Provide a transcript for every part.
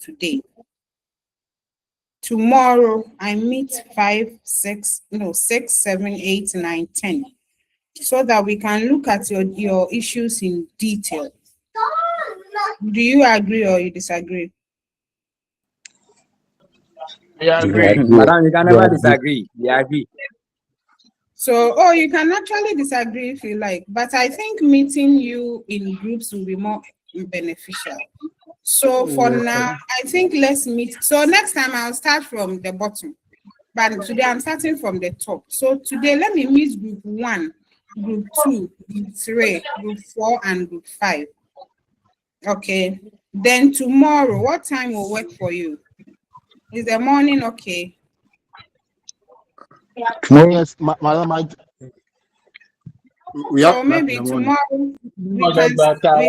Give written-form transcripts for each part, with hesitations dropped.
today. Tomorrow I meet 5, 6, 7, 8, 9, 10, so that we can look at your issues in detail. Do you agree or you disagree? We agree. Madam, you can never disagree. We agree. So, you can actually disagree if you like, but I think meeting you in groups will be more beneficial. So for now, I think let's meet. So next time I'll start from the bottom, but today I'm starting from the top. So today, let me meet group 1, group 2, group 3, group 4, and group 5. Okay. Then tomorrow, what time will work for you? Is the morning okay? Tomorrow, yes, madam. So maybe tomorrow we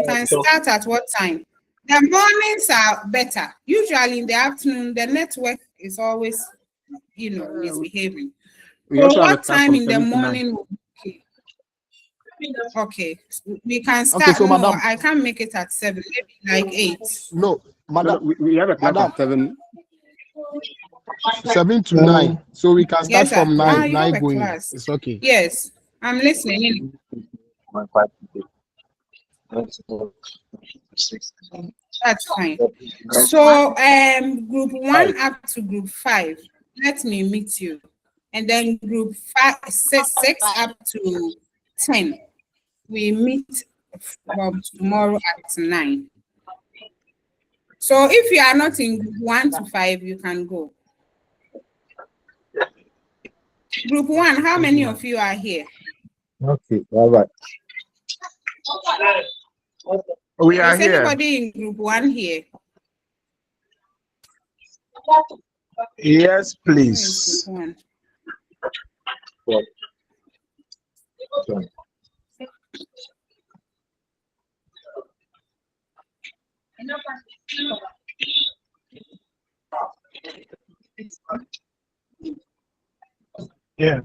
can start at what time? The mornings are better. Usually in the afternoon, the network is always, misbehaving. So what time in the morning will be okay? Okay, we can start. Okay, so no, madam, I can't make it at 7, maybe like 8. No, madam, we have a class at 7. 7 to 9. So we can start from 9 going. Class. It's okay. Yes, I'm listening. That's fine. So group 1 up to group 5, let me meet you. And then group 6 up to 10, we meet from tomorrow at 9. So if you are not in group 1 to 5, you can go. Group 1, how many of you are here? Okay, all right. We are here. Is anybody in group 1 here? Yes, please. Yeah.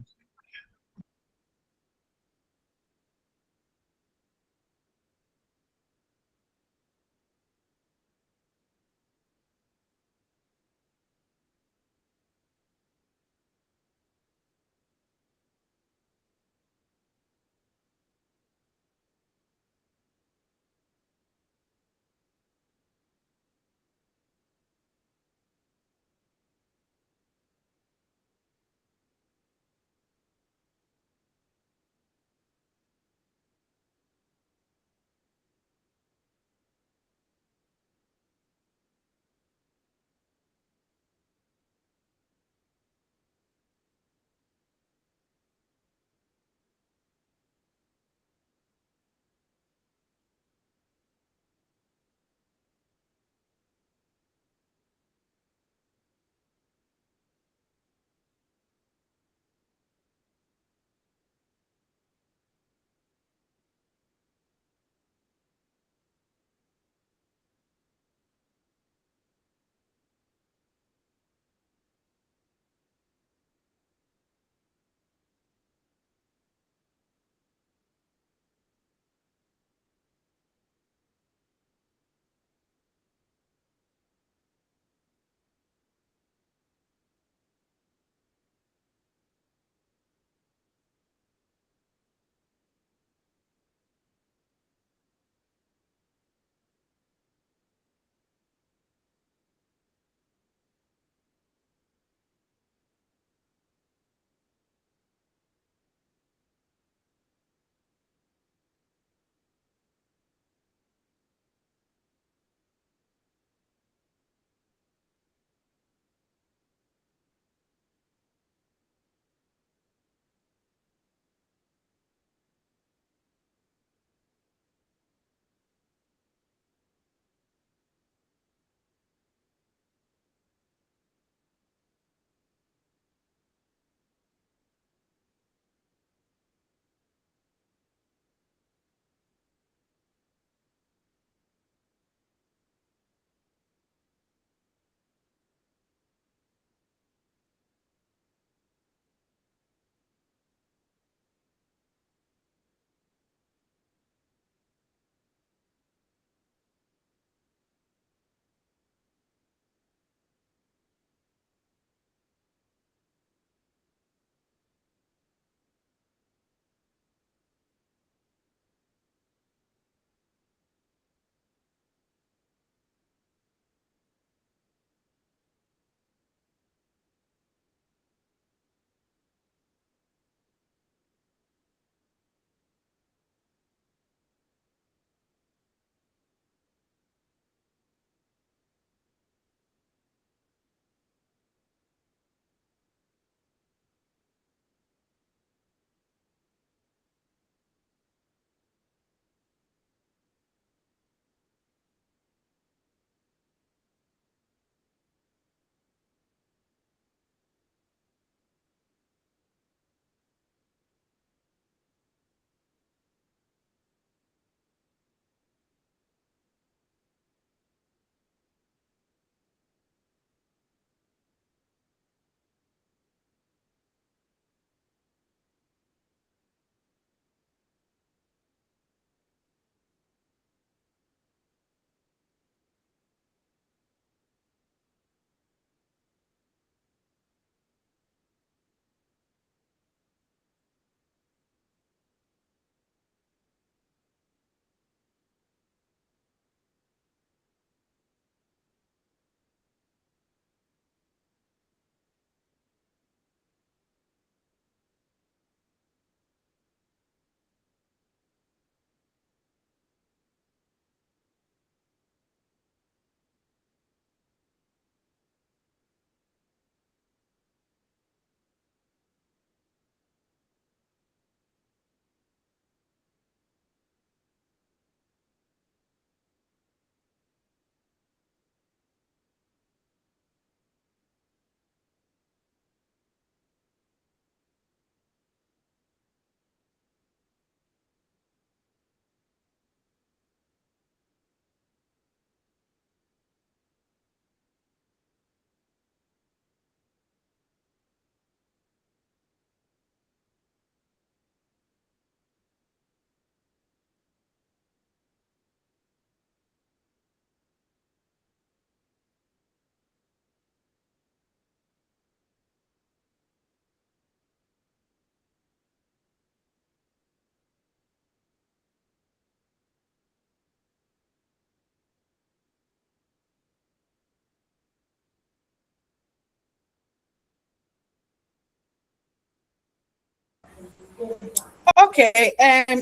Okay,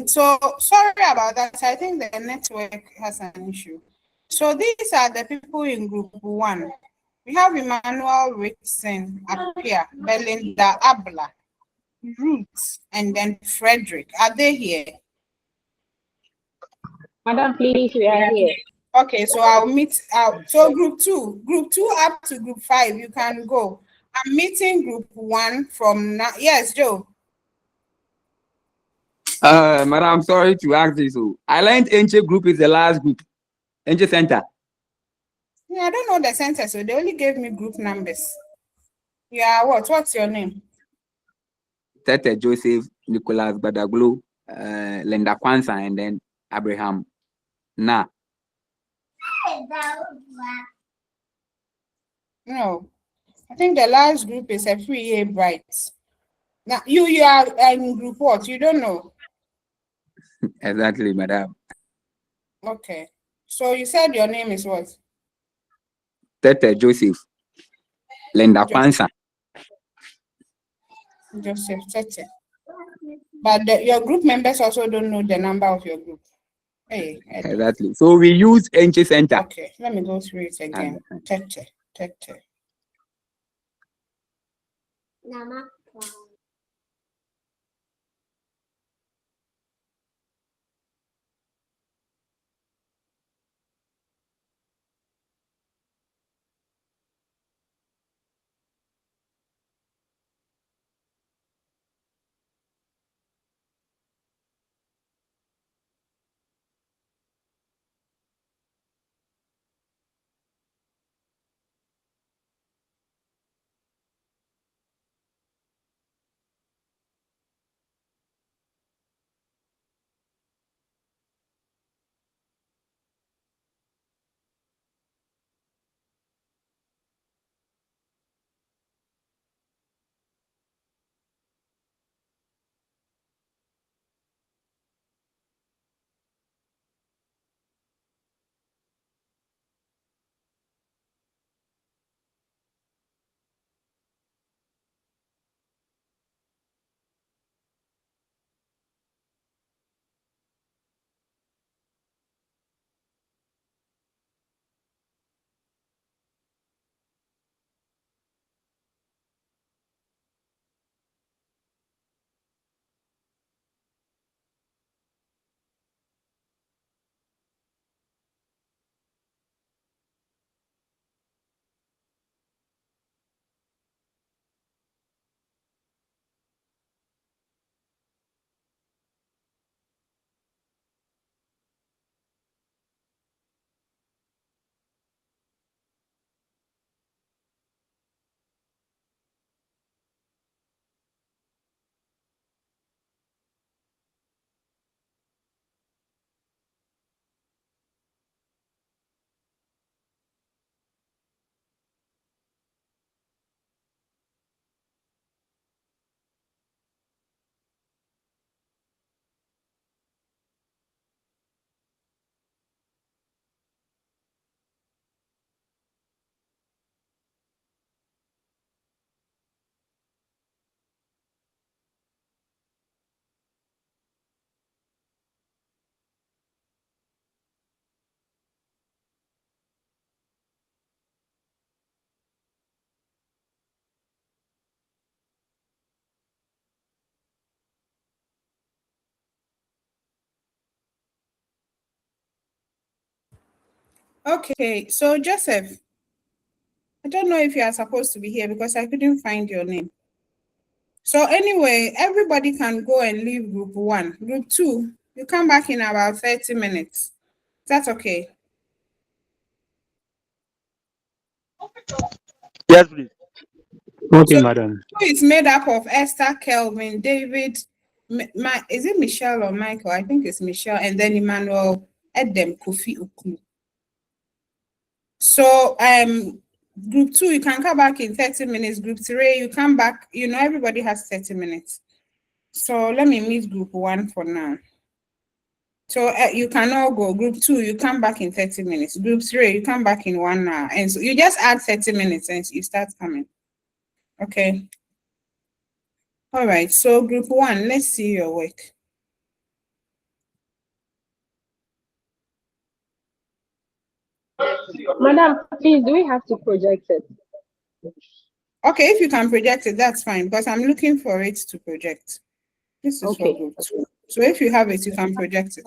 so sorry about that. I think the network has an issue. So these are the people in group 1. We have Emmanuel Rickson, Apia, Belinda Abla, Ruth, and then Frederick. Are they here? Madam, please, we are here. Okay, so I'll meet out. So group 2 up to group 5, you can go. I'm meeting group 1 from now. Yes, Joe. Madam, sorry to ask this. I learned NJ group is the last group. NJ Center. Yeah, I don't know the center, so they only gave me group numbers. Yeah, what? What's your name? Tete Joseph, Nicholas Badaglo, Linda Kwanza, and then Abraham. Nah. No, I think the last group is a 3A Bright. Now you are in group what? You don't know? Exactly, madam. Okay. So you said your name is what? Tete Joseph, Linda Kwanza. Joseph Tete. But your group members also don't know the number of your group. Hey, exactly. So we use NJ Center. Okay, let me go through it again. Tete. Okay, so Joseph, I don't know if you are supposed to be here because I couldn't find your name. So anyway, everybody can go and leave group 1. Group 2, you come back in about 30 minutes. That's okay. Yes, please. Okay, so madam. It's made up of Esther, Kelvin, David, is it Michelle or Michael? I think it's Michelle, and then Emmanuel, Edem, Kofi, Uklu. So group 2, you can come back in 30 minutes. Group 3, you come back, everybody has 30 minutes. So let me meet group 1 for now. So you can all go. Group 2, you come back in 30 minutes. Group 3, you come back in 1 hour. And so you just add 30 minutes and you start coming. Okay. All right, so group 1, let's see your work. Madam, please, do we have to project it? Okay, if you can project it, that's fine, because I'm looking for it to project. This is for Okay. group 2. So if you have it, you can project it.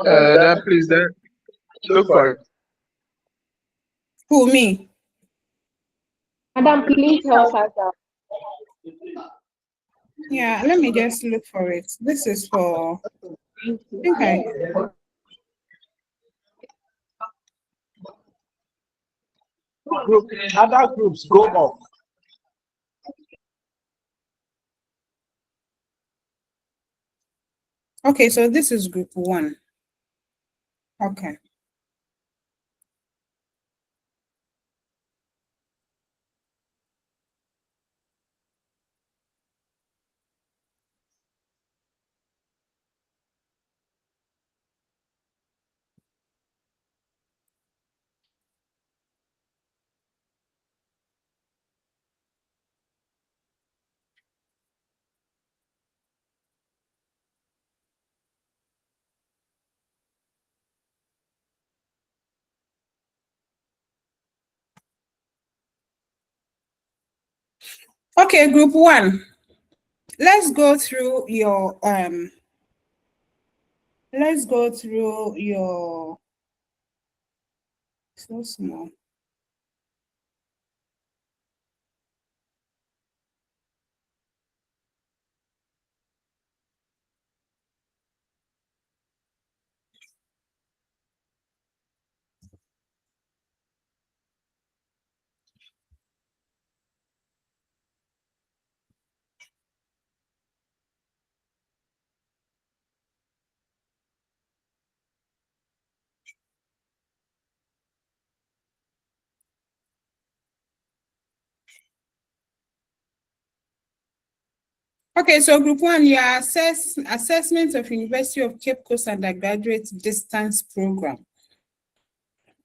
Then please, then look for it. Who, me? Madam, please help us out. Yeah, let me just look for it. This is for, I think Other groups go off. okay, so this is group 1. Okay. Okay, group 1. Let's go through your so small. Okay, so group 1, your assessment of University of Cape Coast undergraduate distance program.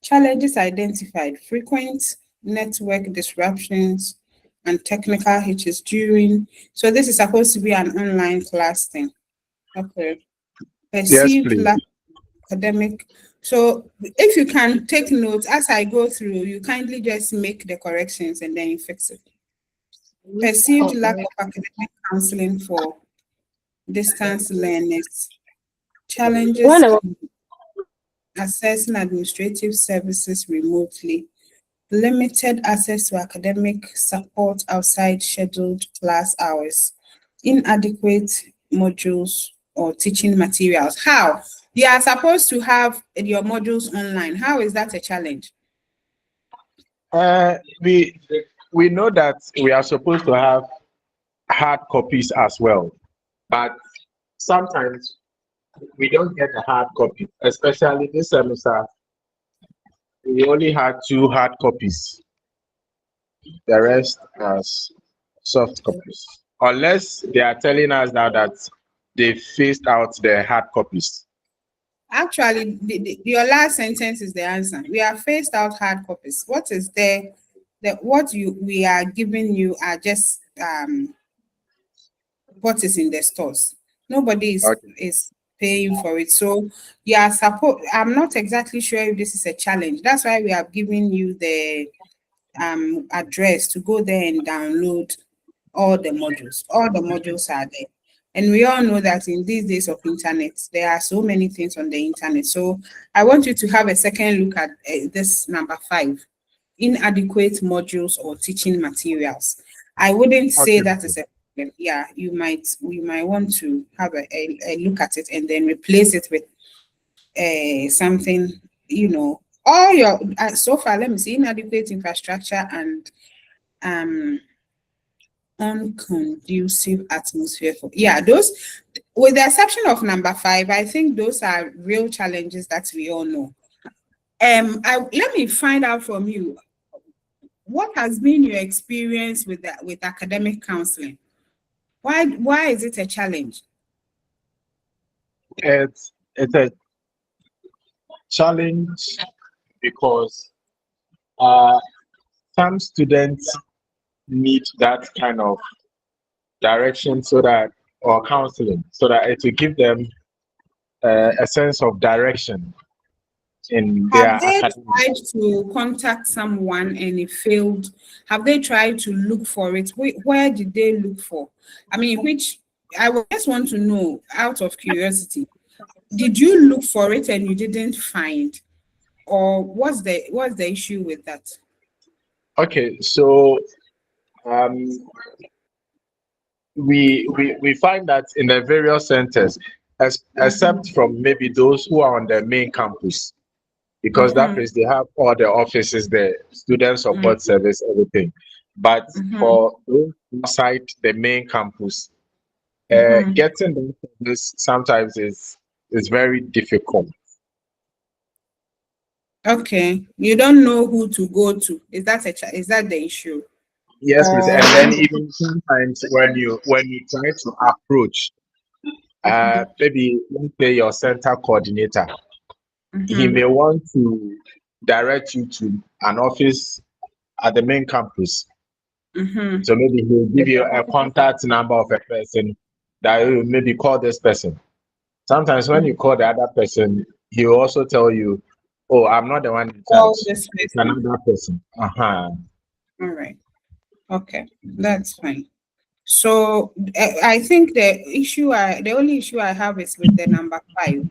Challenges identified: frequent network disruptions and technical hitches during. So this is supposed to be an online class thing. Okay. Perceived please. lack of academic. So if you can take notes as I go through, you kindly just make the corrections and then you fix it. Perceived lack of academic counseling for distance learners. Challenges in accessing administrative services remotely. Limited access to academic support outside scheduled class hours. Inadequate modules or teaching materials. How? You are supposed to have your modules online. How is that a challenge? We know that we are supposed to have hard copies as well, but sometimes we don't get the hard copy, especially this semester. We only had 2 hard copies. The rest as soft copies. Unless they are telling us now that they phased out the hard copies. Actually, your last sentence is the answer. We are phased out hard copies. What is there? We are giving you are just what is in the stores. Nobody is paying for it. So yeah, I'm not exactly sure if this is a challenge. That's why we are giving you the address to go there and download all the modules. All the modules are there. And we all know that in these days of internet, there are so many things on the internet. So I want you to have a second look at this number 5, inadequate modules or teaching materials. I wouldn't say that is a problem. Yeah, we might want to have a look at it and then replace it with something, all your, so far, let me see, inadequate infrastructure and unconducive atmosphere for, yeah, those, with the exception of number 5, I think those are real challenges that we all know. Let me find out from you, what has been your experience with academic counseling? Why is it a challenge? It's a challenge because some students need that kind of direction so that, or counseling, so that it will give them a sense of direction in their Have they academic. tried to contact someone and it failed? Have they tried to look for it? Where did they look for? I mean, which I would just want to know out of curiosity. Did you look for it and you didn't find? Or what's the issue with that? Okay, so we find that in the various centers, except from maybe those who are on the main campus, because that place they have all the offices, the student support service, everything. But for those outside the main campus, getting them this sometimes is very difficult. Okay, you don't know who to go to. Is that the issue? Yes, please. And then even sometimes when you try to approach, maybe let's say your center coordinator, he may want to direct you to an office at the main campus. So maybe he'll give you a contact number of a person that you maybe call this person. Sometimes when you call the other person, he will also tell you, "Oh, I'm not the one in charge. This It's another person." All right. Okay, that's fine. So I think the only issue I have is with the number 5.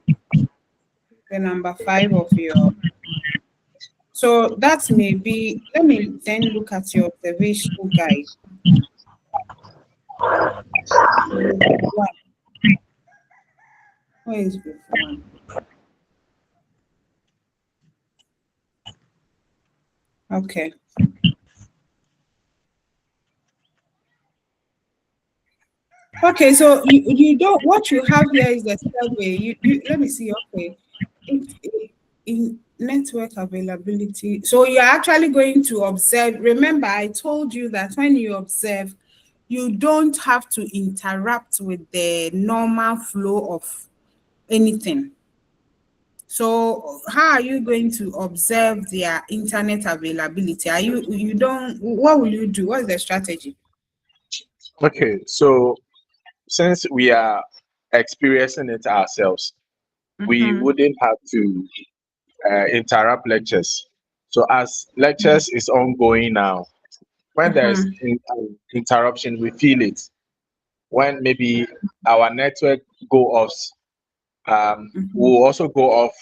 The number 5 of your. So that may be. Let me then look at your observation guide. Where is book 1? Okay. Okay, so you don't, what you have here is the survey. You let me see. Okay, in network availability. So you're actually going to observe. Remember, I told you that when you observe, you don't have to interrupt with the normal flow of anything. So how are you going to observe their internet availability? What will you do? What's the strategy? Okay, so since we are experiencing it ourselves, we wouldn't have to interrupt lectures. So as lectures is ongoing now, when there's interruption, we feel it. When maybe our network go off, we'll also go off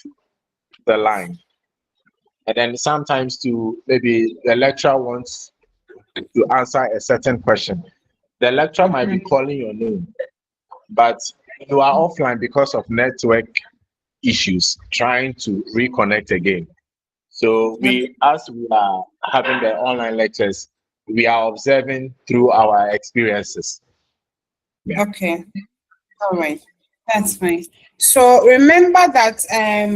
the line. And then sometimes maybe the lecturer wants to answer a certain question. The lecturer might be calling your name, but you are offline because of network issues, trying to reconnect again. So as we are having the online lectures, we are observing through our experiences. Yeah. Okay. All right. That's fine. So remember that I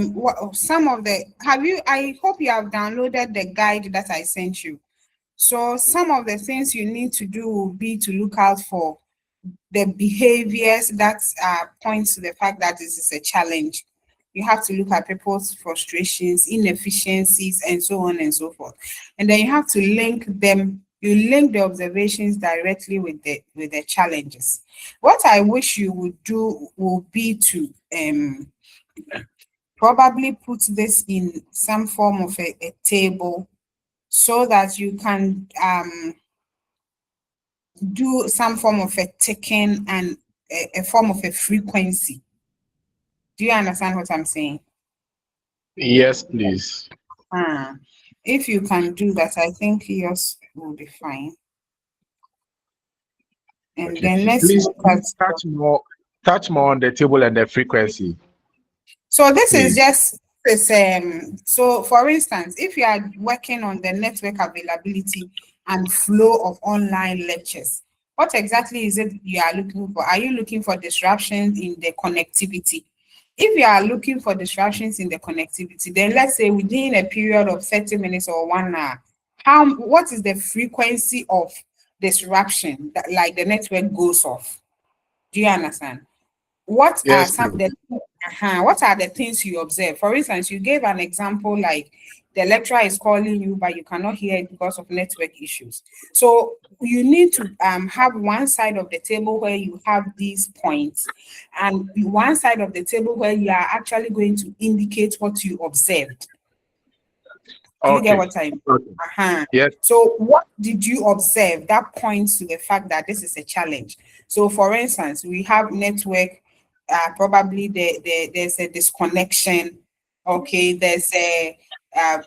hope you have downloaded the guide that I sent you. So some of the things you need to do will be to look out for the behaviors that point to the fact that this is a challenge. You have to look at people's frustrations, inefficiencies, and so on and so forth. And then you have to link them. You link the observations directly with the challenges. What I wish you would do will be to probably put this in some form of a table so that you can do some form of a ticking and a form of a frequency. Do you understand what I'm saying? Yes, please. If you can do that, I think yours will be fine. And then let's look at touch more on the table and the frequency. So this is just so for instance, if you are working on the network availability and flow of online lectures, what exactly is it you are looking for? Are you looking for disruptions in the connectivity? If you are looking for disruptions in the connectivity, then let's say within a period of 30 minutes or 1 hour, what is the frequency of disruption that like the network goes off? Do you understand? What are the things you observe? For instance, you gave an example like the lecturer is calling you, but you cannot hear it because of network issues. So you need to have one side of the table where you have these points, and one side of the table where you are actually going to indicate what you observed. Do you get what I mean? Okay. Yes. So what did you observe that points to the fact that this is a challenge? So for instance, we have network, probably there's a disconnection. Okay, there's a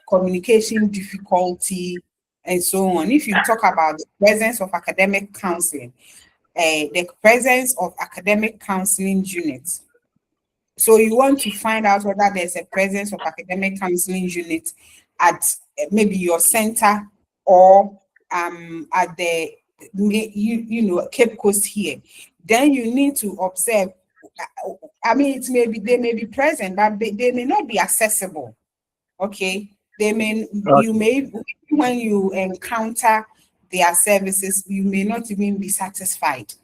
communication difficulty and so on. If you talk about the presence of academic counseling, the presence of academic counseling units. So you want to find out whether there's a presence of academic counseling units at maybe your center or at the Cape Coast here. Then you need to observe. I mean, they may be present, but they may not be accessible. Okay, you may, when you encounter their services, you may not even be satisfied.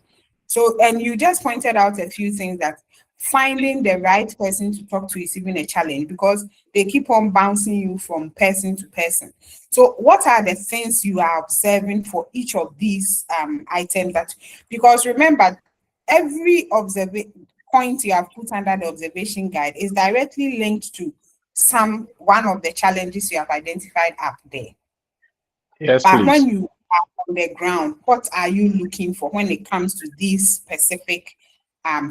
So, and you just pointed out a few things that finding the right person to talk to is even a challenge because they keep on bouncing you from person to person. So what are the things you are observing for each of these items? That, because remember, every point you have put under the observation guide is directly linked to one of the challenges you have identified up there. Yes, but please. when you are on the ground, what are you looking for when it comes to these specific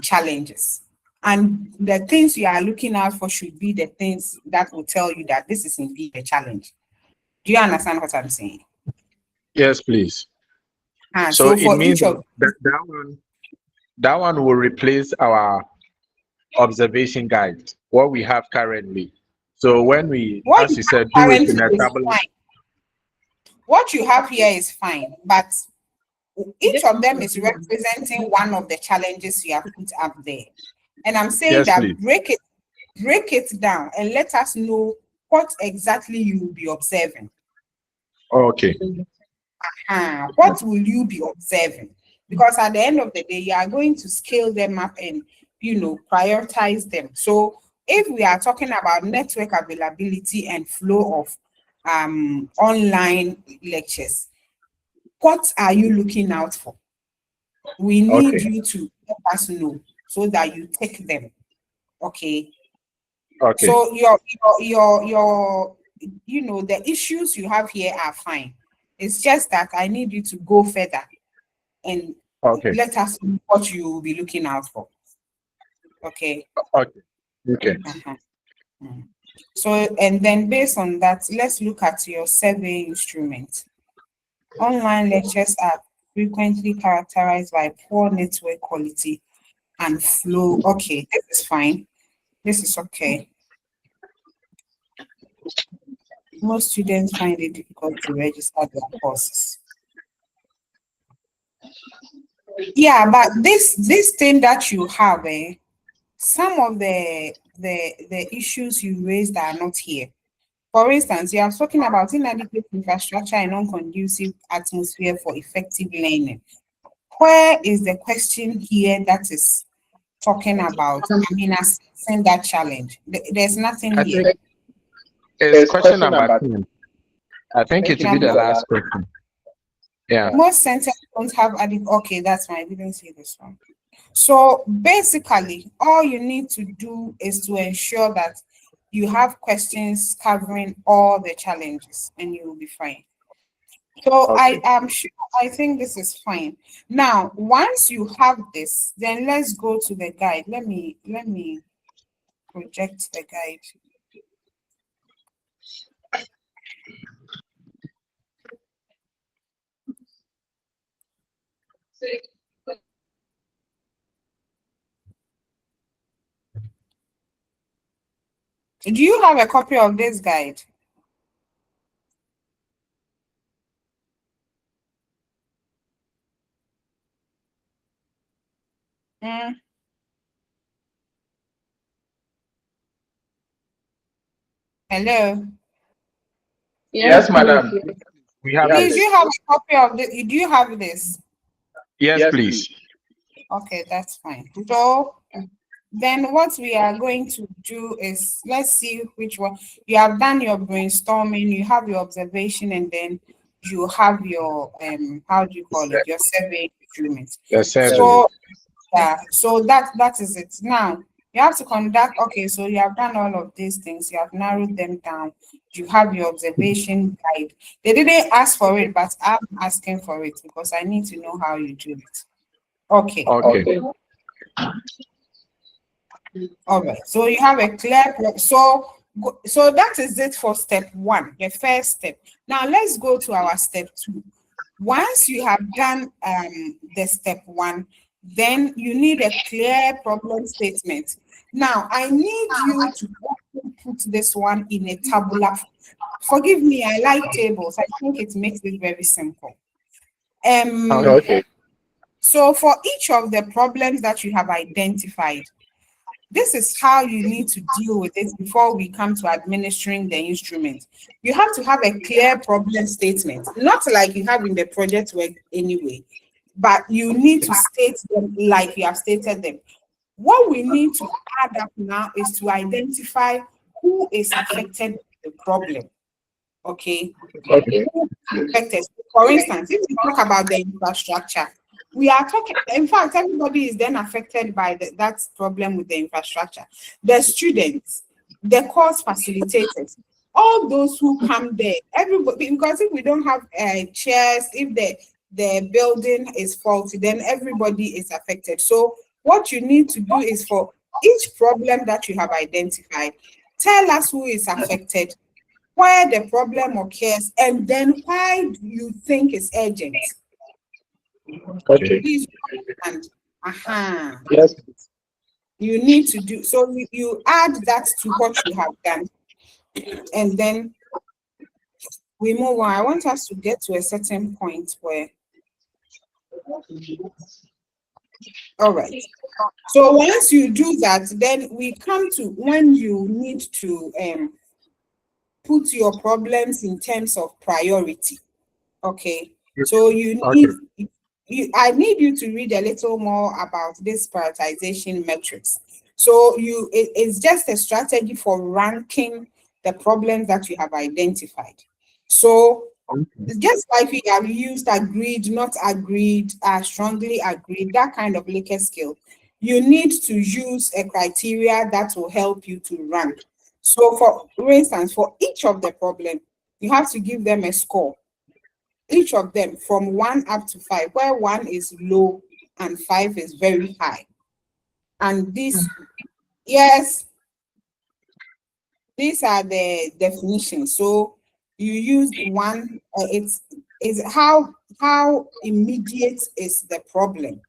challenges? And the things you are looking out for should be the things that will tell you that this is indeed a challenge. Do you understand what I'm saying? Yes, please. So it for means each of that one will replace our observation guide, what we have currently. So when we, as you said, do it in a tablet. What you have here is fine, but each of them is representing one of the challenges you have put up there. And I'm saying Yes, that please. break it down and let us know what exactly you will be observing. Okay. What will you be observing? Because at the end of the day, you are going to scale them up and, prioritize them. So if we are talking about network availability and flow of online lectures, what are you looking out for? We need you to let us know so that you take them. Okay. Okay. So the issues you have here are fine. It's just that I need you to go further and let us know what you will be looking out for. Okay. Okay. So, and then based on that, let's look at your survey instrument. Online lectures are frequently characterized by poor network quality and flow. Okay, this is fine. This is okay. Most students find it difficult to register their courses. Yeah, but this thing that you have, some of the issues you raised are not here. For instance, you are talking about inadequate infrastructure and non-conducive atmosphere for effective learning. Where is the question here that is talking about, assessing that challenge? There's nothing here. It's question number 10. I think it will be the last question. Yeah. Most centers don't have okay, that's fine. I didn't see this one. So basically, all you need to do is to ensure that you have questions covering all the challenges and you will be fine. So I am sure, I think this is fine. Now, once you have this, then let's go to the guide. Let me project the guide. Do you have a copy of this guide? Hello? Yes, madam. We have Please, you have a copy of this. Do you have this? Yes, please. Okay, that's fine. So then what we are going to do is, let's see which one. You have done your brainstorming, you have your observation, and then you have your how do you call it, your survey instruments. The survey. So yeah, so that is it. Now you have to conduct, okay, so you have done all of these things, you have narrowed them down, you have your observation guide. They didn't ask for it, but I'm asking for it because I need to know how you do it. Okay. Okay. All right. So you have a clear so that is it for step 1, the first step. Now let's go to our step 2. Once you have done the step 1, then you need a clear problem statement. Now I need you to put this one in a tabular. Forgive me, I like tables. I think it makes it very simple. Okay. So for each of the problems that you have identified, this is how you need to deal with it before we come to administering the instrument. You have to have a clear problem statement, not like you have in the project work anyway, but you need to state them like you have stated them. What we need to add up now is to identify who is affected by the problem. Okay. Okay. Affected. For instance, if we talk about the infrastructure, we are talking, in fact, everybody is then affected by that problem with the infrastructure. The students, the course facilitators, all those who come there, everybody, because if we don't have chairs, if the building is faulty, then everybody is affected. So what you need to do is, for each problem that you have identified, tell us who is affected, where the problem occurs, and then why do you think it's urgent. Okay. Please understand. Yes. You need to do so. You add that to what you have done, and then we move on. I want us to get to a certain point where. All right. So once you do that, then we come to when you need to put your problems in terms of priority. Okay. So you need. I need you to read a little more about this prioritization metrics. So it's just a strategy for ranking the problems that you have identified. So just like we have used agreed, not agreed, strongly agreed, that kind of Likert scale, you need to use a criteria that will help you to rank. So for instance, for each of the problems, you have to give them a score. Each of them from 1 up to 5, where 1 is low and 5 is very high. And this, yes, these are the definitions. So you use 1, it's how immediate is the problem.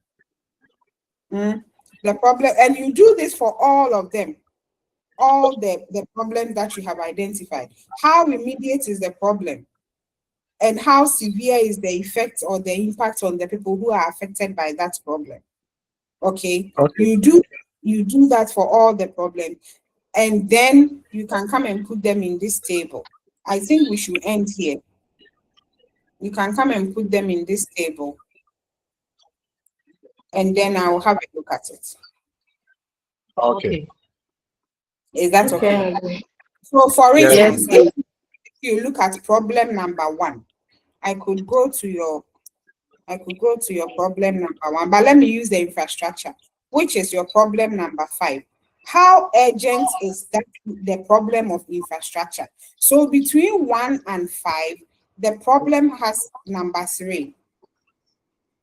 The problem, and you do this for all of them, all the problems that you have identified. How immediate is the problem? And how severe is the effect or the impact on the people who are affected by that problem? Okay. You do that for all the problems, and then you can come and put them in this table. I think we should end here. You can come and put them in this table, and then I will have a look at it. Okay. Is that okay? So for instance, if you look at problem number 1, I could go to your problem number 1, but let me use the infrastructure, which is your problem number 5. How urgent is that, the problem of infrastructure? So between 1 and 5, the problem has number 3.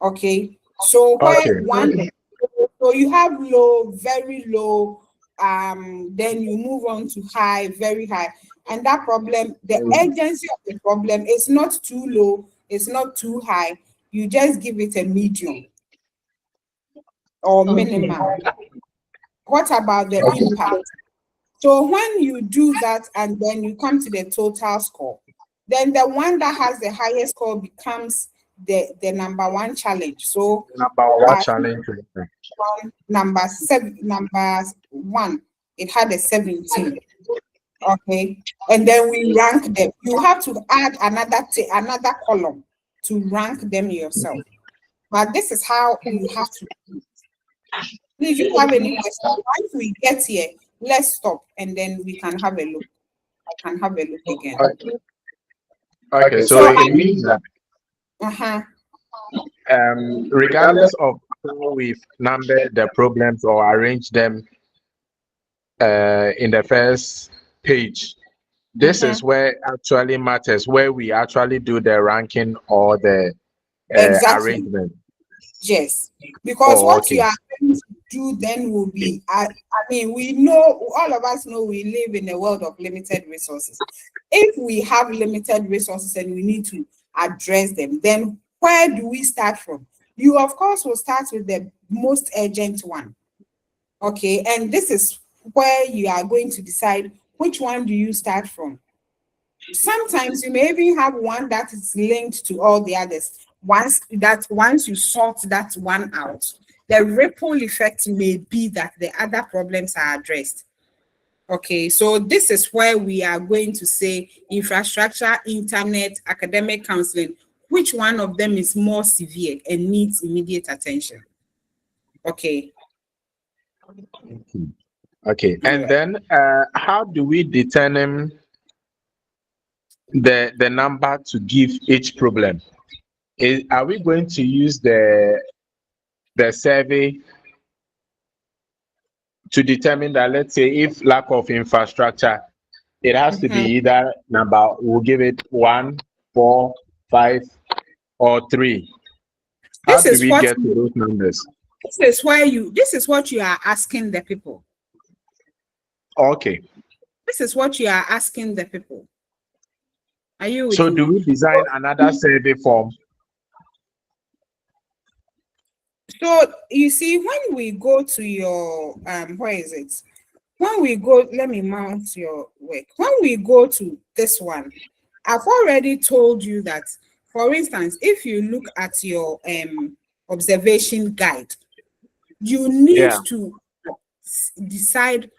Okay. So where 1, so you have low, very low, then you move on to high, very high. And that problem, the urgency of the problem is not too low, it's not too high. You just give it a medium or minimum. What about the impact? So when you do that and then you come to the total score, then the one that has the highest score becomes the number 1 challenge. So number 1 challenge. Number 1, it had a 17. Okay, and then we rank them. You have to add another column to rank them yourself. But this is how you have to do it. If you have any questions, once we get here, let's stop and then we can have a look. I can have a look again. Okay, so So it means that uh-huh. regardless of how we've numbered the problems or arranged them in the first page, this is where actually matters, where we actually do the ranking or the Exactly. arrangement. Yes, because what okay. you are going to do then will be, I mean, we know, all of us know we live in a world of limited resources. If we have limited resources and we need to address them, then where do we start from? You, of course, will start with the most urgent one. Okay, and this is where you are going to decide which one do you start from. Sometimes you may even have one that is linked to all the others. Once you sort that one out, the ripple effect may be that the other problems are addressed. Okay, so this is where we are going to say infrastructure, internet, academic counseling, which one of them is more severe and needs immediate attention. Okay. Okay, and then how do we determine the number to give each problem? Are we going to use the survey to determine that, let's say, if lack of infrastructure, it has to be either number, we'll give it 1, 4, 5, or 3. How do we get to those numbers? This is what you are asking the people. Okay. This is what you are asking the people. Are you with So me? do we design another survey form? So you see, when we go to your where is it? When we go, let me mount your work. When we go to this one, I've already told you that, for instance, if you look at your observation guide, you need to decide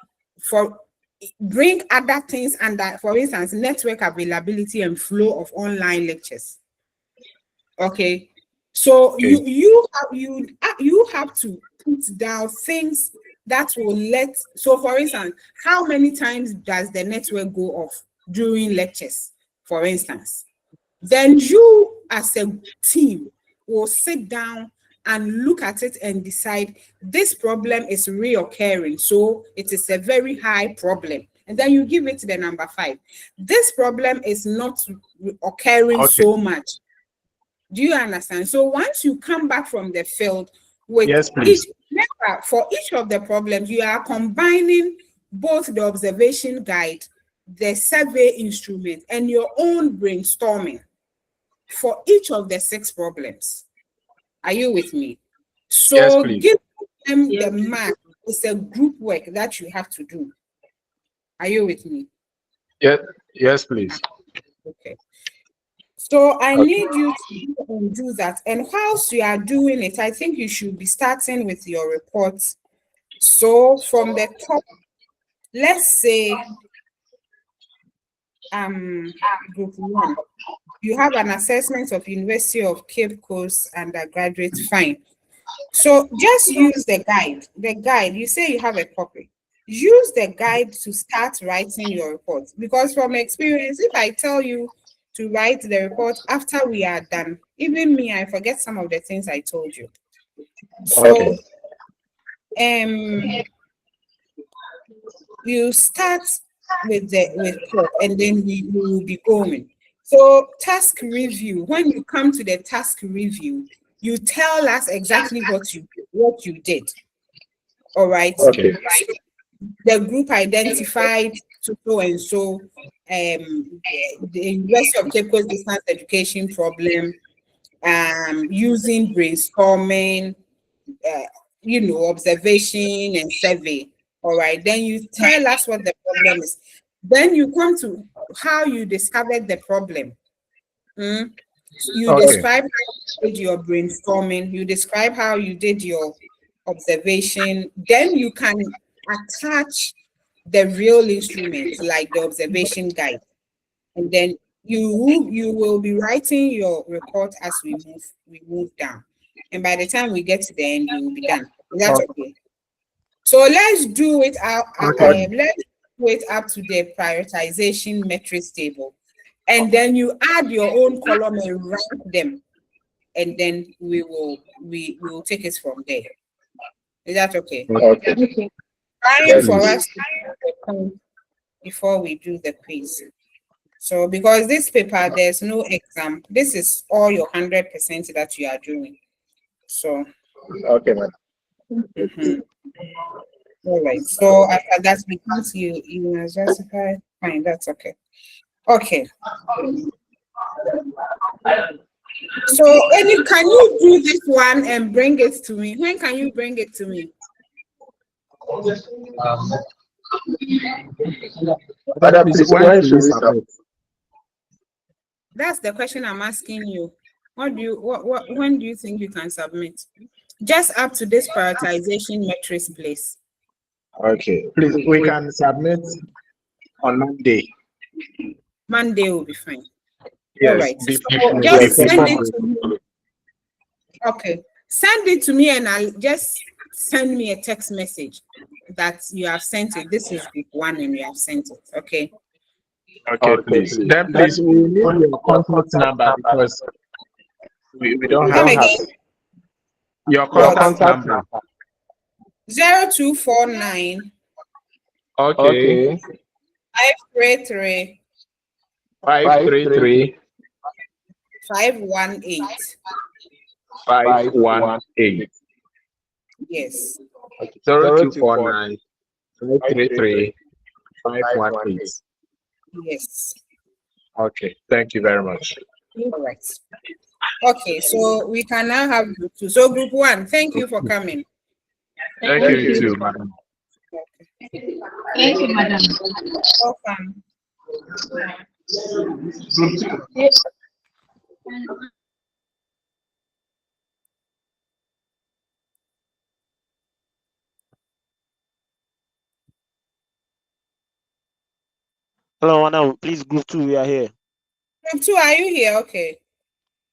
bring other things under, for instance, network availability and flow of online lectures. Okay. So you have to put down things that will so for instance, how many times does the network go off during lectures, for instance? Then you as a team will sit down and look at it and decide this problem is reoccurring, so it is a very high problem. And then you give it the number 5. This problem is not occurring so much. Do you understand? So once you come back from the field with for each of the problems, you are combining both the observation guide, the survey instrument, and your own brainstorming for each of the 6 problems. Are you with me? So give them the mark. It's a group work that you have to do. Are you with me? Yes, please. Okay. So I need you to do that. And whilst you are doing it, I think you should be starting with your reports. So from the top, let's say group 1, you have an assessment of University of Cape Coast undergraduate. Fine. So just use the guide. The guide, you say you have a copy. Use the guide to start writing your report. Because from experience, if I tell you to write the report after we are done, even me, I forget some of the things I told you. So you start with plot, and then we will be going. So task review, when you come to the task review, you tell us exactly what you did. All right. Okay. The group identified so and so the University of Cape Coast distance education problem, using brainstorming, observation and survey. All right. Then you tell us what the problem is. Then you come to how you discovered the problem. You describe how you did your brainstorming. You describe how you did your observation. Then you can attach the real instruments like the observation guide. And then you will be writing your report as we move down. And by the time we get to the end, you will be done. Is that okay? So let's do it out. Let's do it up to the prioritization metrics table, and then you add your own column and rank them, and then we will take it from there. Is that okay? Okay. Trying for us to do the quiz before we do the quiz. So because this paper, there's no exam. This is all your 100% that you are doing. So Okay, madam. all right. So after that, we come to you must justify. Fine, that's okay. Okay. So can you do this one and bring it to me? When can you bring it to me? Madam, please, when should we submit? That's the question I'm asking you. When do you think you can submit? Just up to this prioritization metrics, please. Okay, please, we can submit on Monday. Monday will be fine. Yes, All right. before- So just before send it Monday. to me. Okay. Send it to me and I'll just send me a text message that you have sent it. This is group 1 and you have sent it. Okay. Okay, please. Then please, we need your contact number because we don't Come have again. your contact number. 0249 Okay. 533 533 518. 518. Yes. 0249 533 518. Yes. Okay, thank you very much. All right. Okay, so we can now have group 2. So group 1, thank you for coming. Thank you too, madam. Thank you, madam. Welcome. Hello, madam. Please, group 2, we are here. Group 2, are you here? Okay.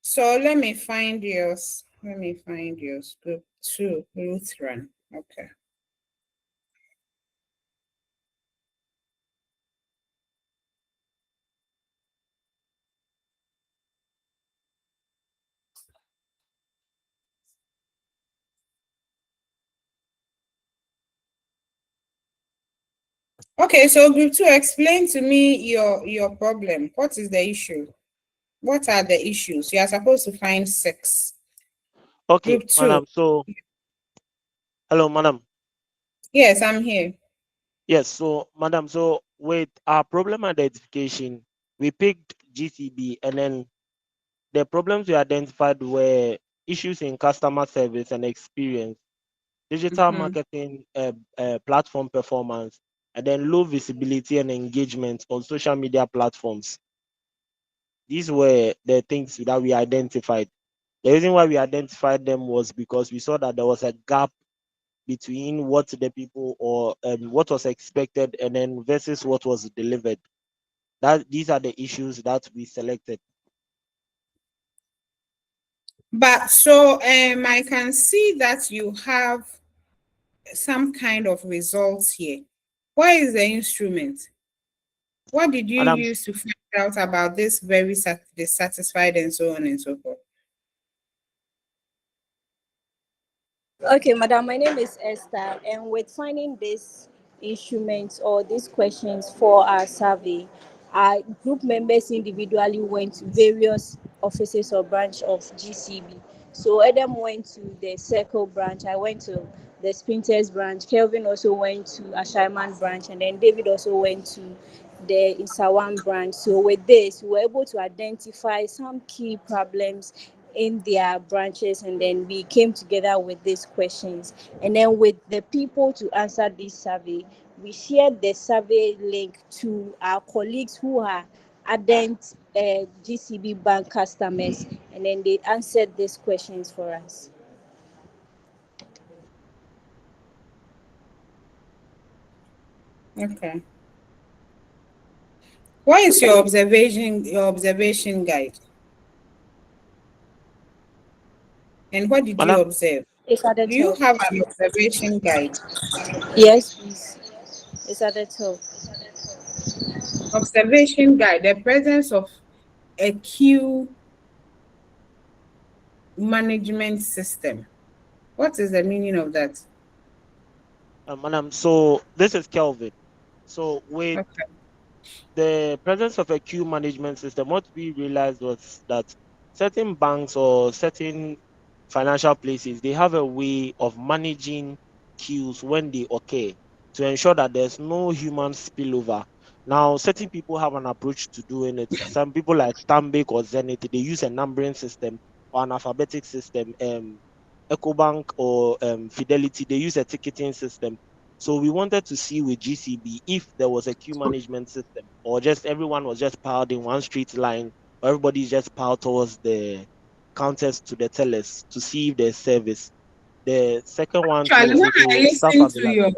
So let me find yours. Group 2, Lutheran. Okay. Okay, so group 2, explain to me your problem. What is the issue? What are the issues? You are supposed to find 6. Okay, Group 2. madam. So, hello, madam. Yes, I'm here. Yes, so, madam, so with our problem identification, we picked GCB, and then the problems we identified were issues in customer service and experience, digital marketing platform performance, and then low visibility and engagement on social media platforms. These were the things that we identified. The reason why we identified them was because we saw that there was a gap between what the people or what was expected and then versus what was delivered. These are the issues that we selected. But so I can see that you have some kind of results here. What is the instrument? What did you Madam, use to find out about this very dissatisfied and so on and so forth? Okay, madam, my name is Esther, and with finding these instruments or these questions for our survey, our group members individually went to various offices or branch of GCB. So Adam went to the Circle branch, I went to the Sprinters branch, Kelvin also went to Ashaiman branch, and then David also went to the Insawan branch. So with this, we were able to identify some key problems in their branches, and then we came together with these questions, and then with the people to answer this survey, we shared the survey link to our colleagues who are ardent GCB bank customers, and then they answered these questions for us. Okay. What is your observation guide? And what did you madam, observe? It's at the Do you top. have an observation guide? Yes, please. It's at the top. Observation guide, the presence of a queue management system. What is the meaning of that? Madam, so this is Kelvin. So with Okay. the presence of a queue management system, what we realized was that certain banks or certain financial places, they have a way of managing queues when they occur to ensure that there's no human spillover. Now, certain people have an approach to doing it. Some people like Stanbic or Zenith, they use a numbering system or an alphabetic system. EcoBank or Fidelity, they use a ticketing system. So we wanted to see with GCB if there was a queue management system or just everyone was just piled in one straight line, or everybody's just piled towards the counters to the tellers to see if there's service. The second one too Actually, was when I also staff listen to availability.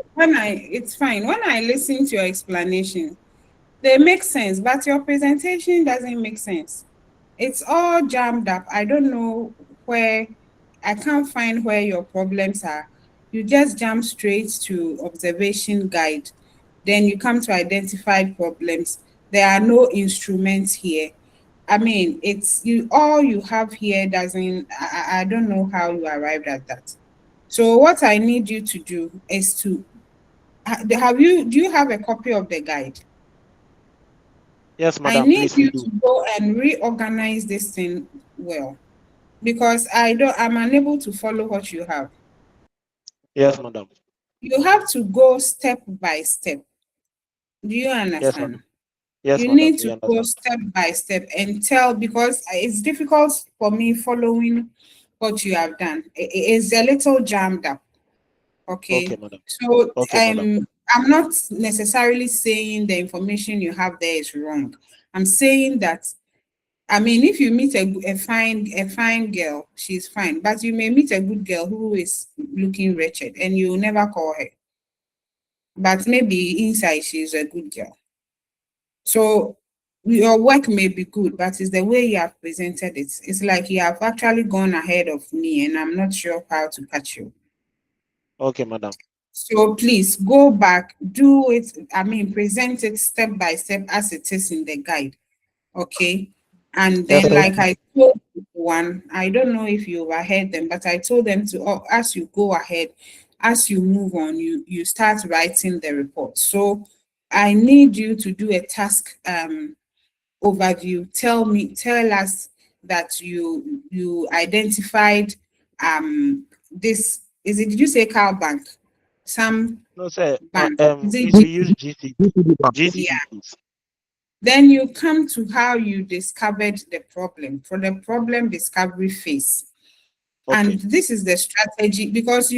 it's fine. When I listen to your explanation, they make sense, but your presentation doesn't make sense. It's all jammed up. I don't know where, I can't find where your problems are. You just jump straight to observation guide. Then you come to identify problems. There are no instruments here. I mean, it's you all you have here doesn't I don't know how you arrived at that. So what I need you to do is to do you have a copy of the guide? Yes, I madam, need please we you do. to go and reorganize this thing well because I'm unable to follow what you have. Yes, madam. You have to go step by step. Do you Yes, madam. understand? Yes, You madam. need We to go understand. step by step and tell because it's difficult for me following what you have done. It's a little jammed up. Okay, Okay. madam. So Okay, madam. I'm not necessarily saying the information you have there is wrong. I'm saying that I mean, if you meet a fine girl, she's fine. But you may meet a good girl who is looking wretched, and you never call her. But maybe inside she's a good girl. So your work may be good, but it's the way you have presented it. It's like you have actually gone ahead of me, and I'm not sure how to catch you. Okay, madam. So please go back, do it. I mean, present it step by step as it is in the guide. Okay. And Yes, then, like madam. I told one, I don't know if you overheard them, but I told them to, as you go ahead, as you move on, you start writing the report. So I need you to do a task overview. Tell us that you identified this. Did you say Cal Bank? Some No, sir. bank. Is it Please we use GCB. yeah. GCB, please. Then you come to how you discovered the problem for the problem discovery phase. Okay. And this is the strategy because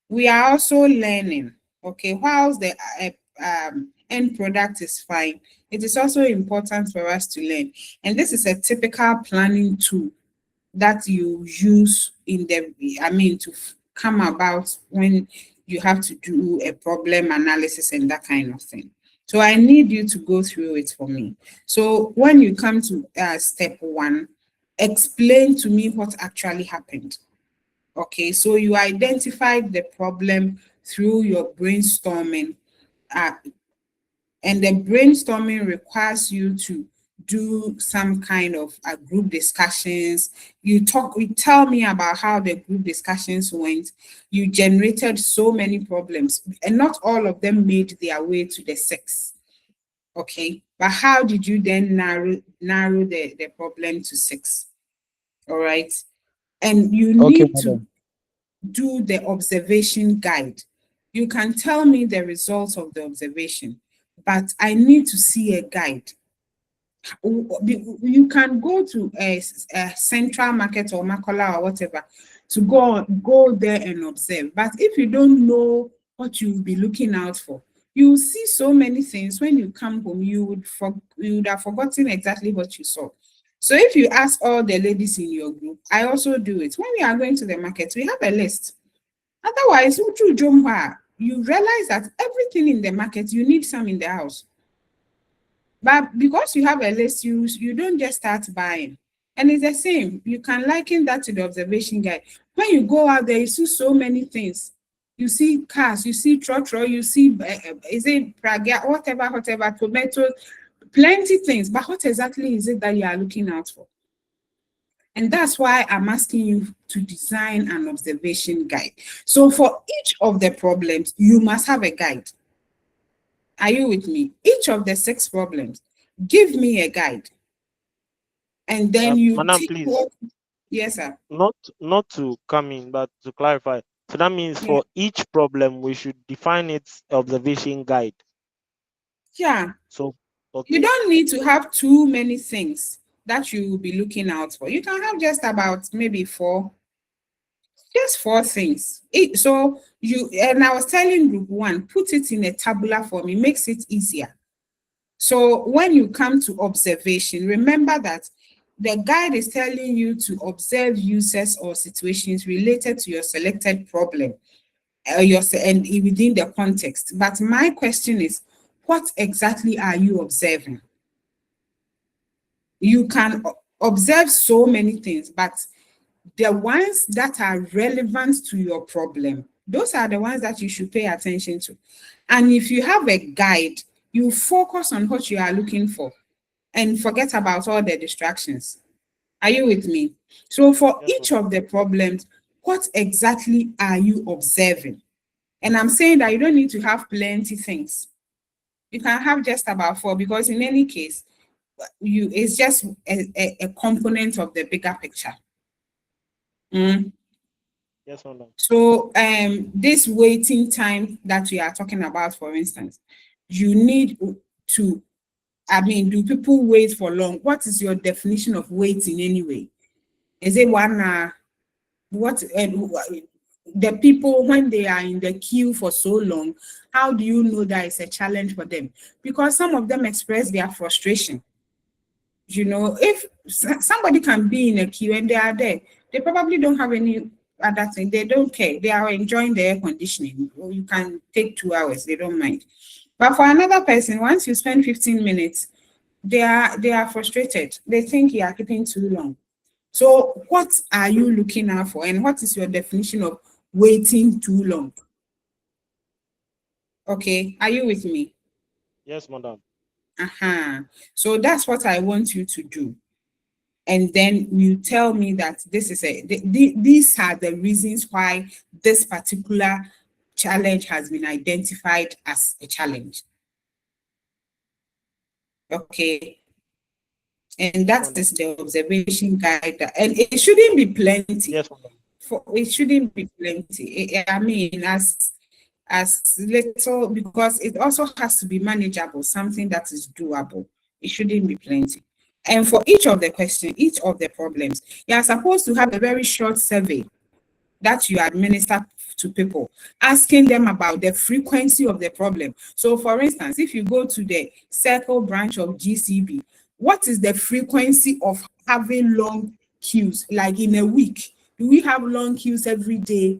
we are also learning. Okay, whilst the end product is fine, it is also important for us to learn. And this is a typical planning tool that you use to come about when you have to do a problem analysis and that kind of thing. So I need you to go through it for me. So when you come to step one, explain to me what actually happened. Okay, so you identified the problem through your brainstorming, and the brainstorming requires you to do some kind of group discussions. You tell me about how the group discussions went. You generated so many problems, and not all of them made their way to the 6. Okay, but how did you then narrow the problem to 6? All right, and you Okay, need to madam. do the observation guide. You can tell me the results of the observation, but I need to see a guide. You can go to a central market or Makola or whatever to go there and observe. But if you don't know what you'll be looking out for, you see so many things. When you come home, you would have forgotten exactly what you saw. So if you ask all the ladies in your group, I also do it. When we are going to the market, we have a list. Otherwise, you realize that everything in the market, you need some in the house. But because you have a list, you don't just start buying. And it's the same. You can liken that to the observation guide. When you go out there, you see so many things. You see cars, you see trotro, you see, is it praga, whatever, tomatoes, plenty things. But what exactly is it that you are looking out for? And that's why I'm asking you to design an observation guide. So for each of the problems, you must have a guide. Are you with me? Each of the 6 problems, give me a guide. And then you Madam, please. Yes, sir. Not to come in, but to clarify. So that means for each problem, we should define its observation guide. Yeah. So okay. You don't need to have too many things that you will be looking out for. You can have just about maybe 4. Just 4 things. So and I was telling group 1, put it in a tabular form. It makes it easier. So when you come to observation, remember that the guide is telling you to observe users or situations related to your selected problem, and within the context. But my question is, what exactly are you observing? You can observe so many things, but the ones that are relevant to your problem, those are the ones that you should pay attention to. And if you have a guide, you focus on what you are looking for and forget about all the distractions. Are you with me? So for each of the problems, what exactly are you observing? And I'm saying that you don't need to have plenty things. You can have just about 4, because in any case, it's just a component of the bigger picture. Yes, madam. So this waiting time that we are talking about, for instance, you need to, do people wait for long? What is your definition of waiting anyway? Is it 1 hour? The people, when they are in the queue for so long, how do you know that it's a challenge for them? Because some of them express their frustration. If somebody can be in a queue and they are there, they probably don't have any other thing. They don't care. They are enjoying the air conditioning. You can take 2 hours. They don't mind. But for another person, once you spend 15 minutes, they are frustrated. They think you are keeping too long. So what are you looking out for? And what is your definition of waiting too long? Okay, are you with me? Yes, madam. So that's what I want you to do. And then you tell me that these are the reasons why this particular challenge has been identified as a challenge. Okay. And that is the observation guide. And it shouldn't be plenty. Yes, madam. It shouldn't be plenty. As little, because it also has to be manageable, something that is doable. It shouldn't be plenty. And for each of the questions, each of the problems, you are supposed to have a very short survey that you administer to people, asking them about the frequency of the problem. So for instance, if you go to the circle branch of GCB, what is the frequency of having long queues? Like in a week, do we have long queues every day?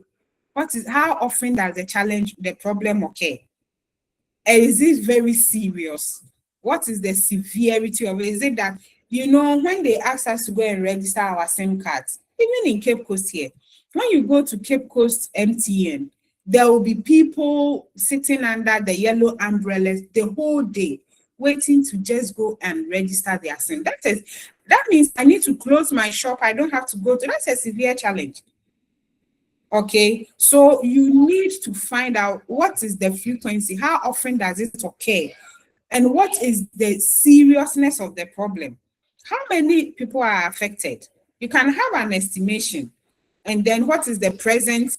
How often does the problem occur? Is it very serious? What is the severity of it? Is it that, when they ask us to go and register our SIM cards, even in Cape Coast here, when you go to Cape Coast MTN, there will be people sitting under the yellow umbrellas the whole day, waiting to just go and register their SIM. That means I need to close my shop. I don't have to go to. That's a severe challenge. Okay, so you need to find out what is the frequency, how often does it occur, and what is the seriousness of the problem. How many people are affected? You can have an estimation, and then what is the present?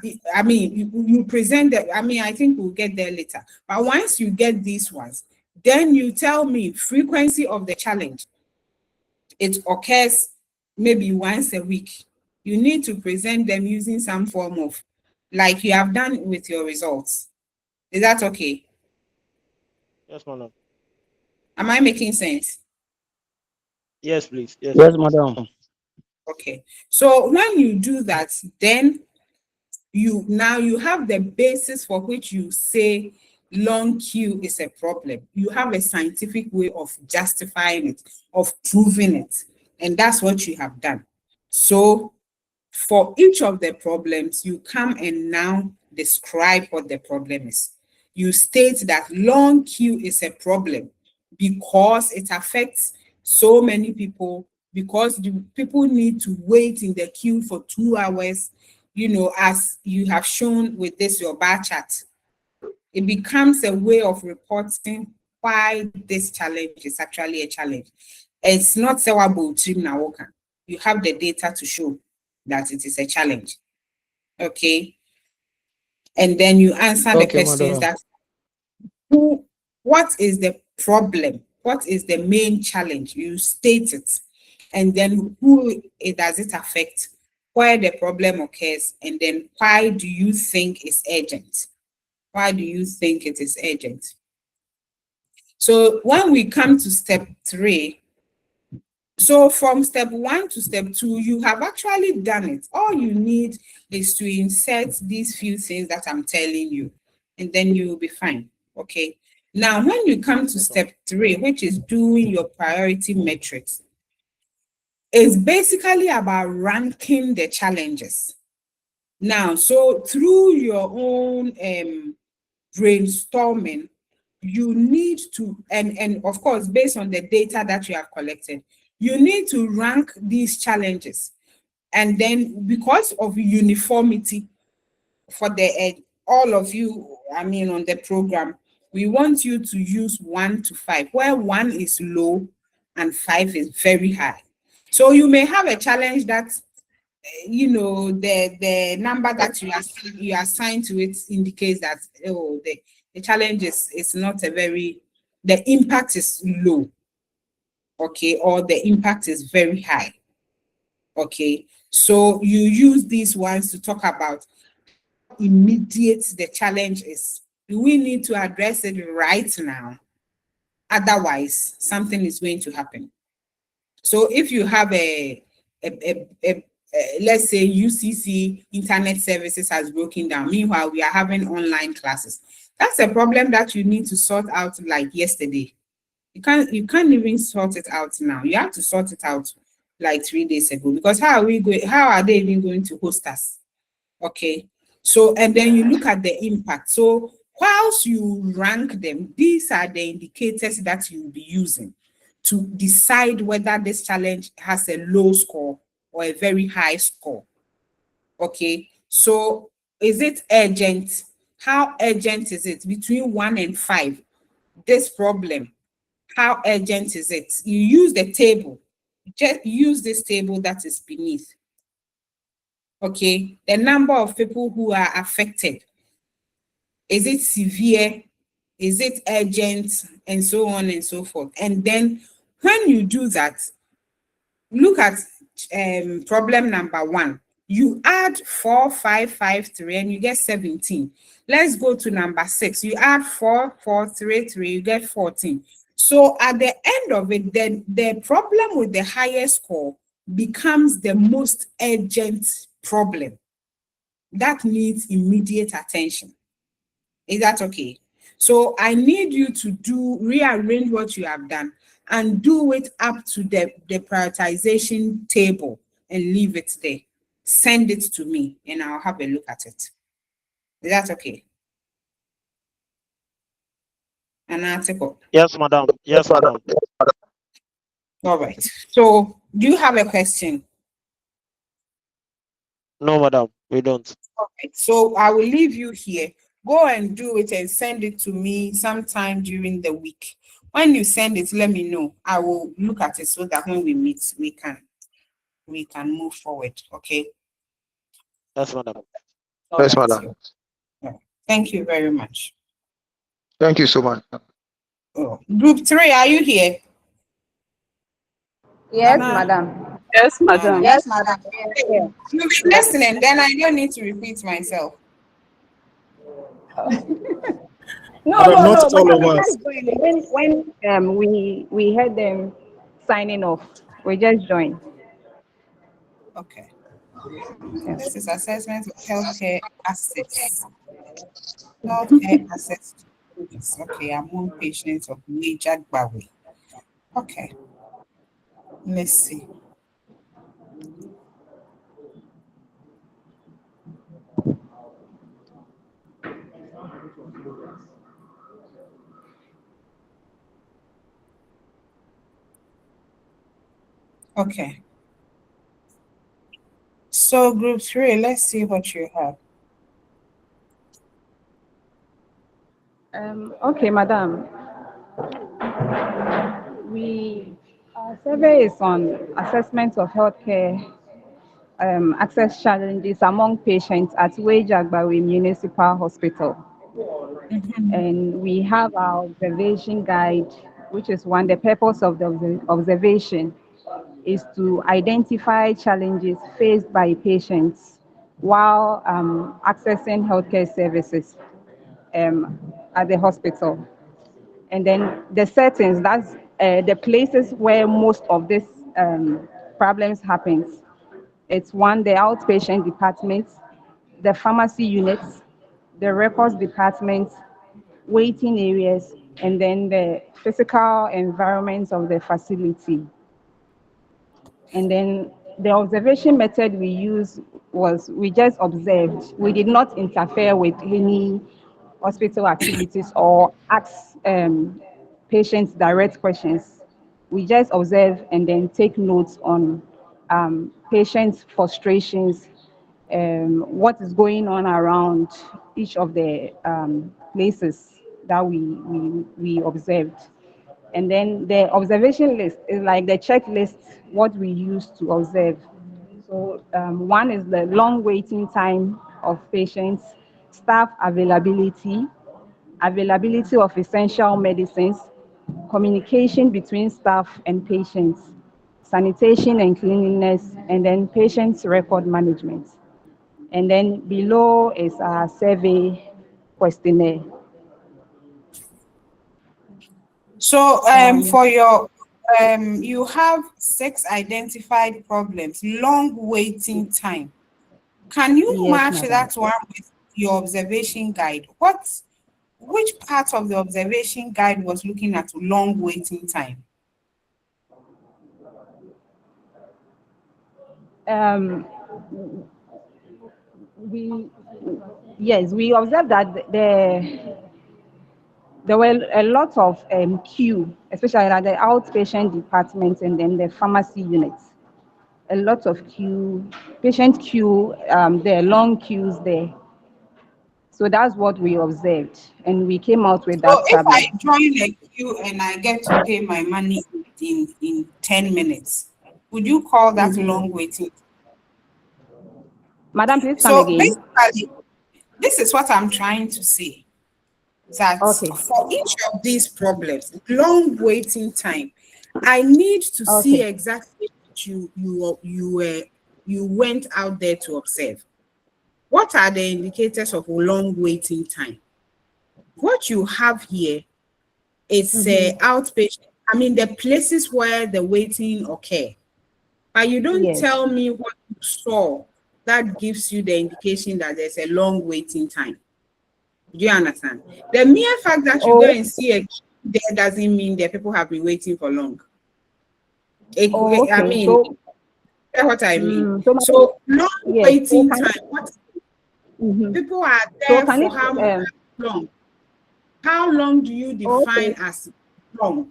You present that. I think we'll get there later. But once you get these ones, then you tell me frequency of the challenge. It occurs maybe once a week. You need to present them using some form of, like you have done with your results. Is that okay? Yes, madam. Am I making sense? Yes, please. Yes, madam. Okay. So when you do that, then you have the basis for which you say long queue is a problem. You have a scientific way of justifying it, of proving it. And that's what you have done. So for each of the problems, you come and now describe what the problem is. You state that long queue is a problem because it affects so many people, because the people need to wait in the queue for 2 hours, as you have shown with this your bar chart. It becomes a way of reporting why this challenge is actually a challenge. It's not sewable trim now. You have the data to show that it is a challenge. Okay. And then you answer the questions that what is the problem? What is the main challenge? You state it. And then who does it affect? Where the problem occurs? And then why do you think it's urgent? Why do you think it is urgent? So when we come to step 3, so from step 1 to step 2, you have actually done it. All you need is to insert these few things that I'm telling you, and then you will be fine. Okay. Now, when you come to step 3, which is doing your priority metrics, it's basically about ranking the challenges. Now, so through your own brainstorming, you need to, and of course, based on the data that you have collected, you need to rank these challenges. And then because of uniformity for the all of you, on the program, we want you to use 1 to 5, where 1 is low and 5 is very high. So you may have a challenge that the number that you assign to it indicates that the challenge is not the impact is low, okay, or the impact is very high, okay. So you use these ones to talk about immediate the challenge is. Do we need to address it right now? Otherwise, something is going to happen. So if you have let's say UCC internet services has broken down, meanwhile we are having online classes, that's a problem that you need to sort out like yesterday. You can't even sort it out now. You have to sort it out like 3 days ago, because how are they even going to host us? Okay. So, and then you look at the impact. So whilst you rank them, these are the indicators that you'll be using to decide whether this challenge has a low score or a very high score. Okay. So is it urgent? How urgent is it? Between 1 and 5, this problem, how urgent is it? You use the table. Just use this table that is beneath. Okay, the number of people who are affected. Is it severe? Is it urgent? And so on and so forth. And then when you do that, look at problem number 1. You add 4, 5, 5, 3, and you get 17. Let's go to number 6. You add 4, 4, 3, 3, you get 14. So at the end of it, then the problem with the highest score becomes the most urgent problem that needs immediate attention. Is that okay? So I need you to rearrange what you have done and do it up to the prioritization table and leave it there. Send it to me and I'll have a look at it. Is that okay? An article. Yes, madam. Yes, madam. All right. So do you have a question? No, madam, we don't. All right. So I will leave you here. Go and do it and send it to me sometime during the week. When you send it, let me know. I will look at it so that when we meet, we can move forward. Okay. Yes, madam. All Yes, right. madam. Yeah. Thank you very much. Thank you so much. Oh. Group 3, are you here? Yes, Anna? madam. Yes, madam. Yes, madam. You'll be listening, then I don't need to repeat myself. No, Not all of madam, us. when we heard them signing off, we just joined. Okay. This is assessment of healthcare assets. Healthcare assets. Okay, among patients of major Bawi. Okay. Let's see. Okay. So group 3, let's see what you have. Okay, madam. Our survey is on assessment of healthcare access challenges among patients at Agbawi Municipal Hospital. And we have our observation guide, which is one. The purpose of the observation is to identify challenges faced by patients while accessing healthcare services at the hospital. And then the settings, that's the places where most of these problems happens. It's one, the outpatient department, the pharmacy units, the records department, waiting areas, and then the physical environment of the facility. And then the observation method we used was we just observed. We did not interfere with any hospital activities or ask patients direct questions. We just observe and then take notes on patients' frustrations, what is going on around each of the places that we observed. And then the observation list is like the checklist, what we use to observe. So one is the long waiting time of patients, staff availability, availability of essential medicines, communication between staff and patients, sanitation and cleanliness, and then patients' record management. And then below is our survey questionnaire. So for your you have 6 identified problems, long waiting time. Can you Yes, match madam. that one with your observation guide? Which part of the observation guide was looking at long waiting time? We observed that there were a lot of queue, especially at the outpatient department and then the pharmacy units. A lot of queue, patient queue, there are long queues there. So that's what we observed, and we came out with So that if I problem. join a queue and I get to pay my money in 10 minutes, would you call that long waiting? Madam, please come So again. basically, this is what I'm trying to say. That Okay. for each of these problems, long waiting time, I need to see Okay. exactly what you went out there to observe. What are the indicators of long waiting time? What you have here is outpatient. I mean, the places where the waiting occur. But you don't Yes. tell me what you saw that gives you the indication that there's a long waiting time. Do you understand? The mere fact that you go and see a queue there doesn't mean that people have been waiting for long. I Okay. mean, So, that's what I mean. madam, So long yes. waiting time. What people are So there can for it? how long? How long do you define Okay. as long?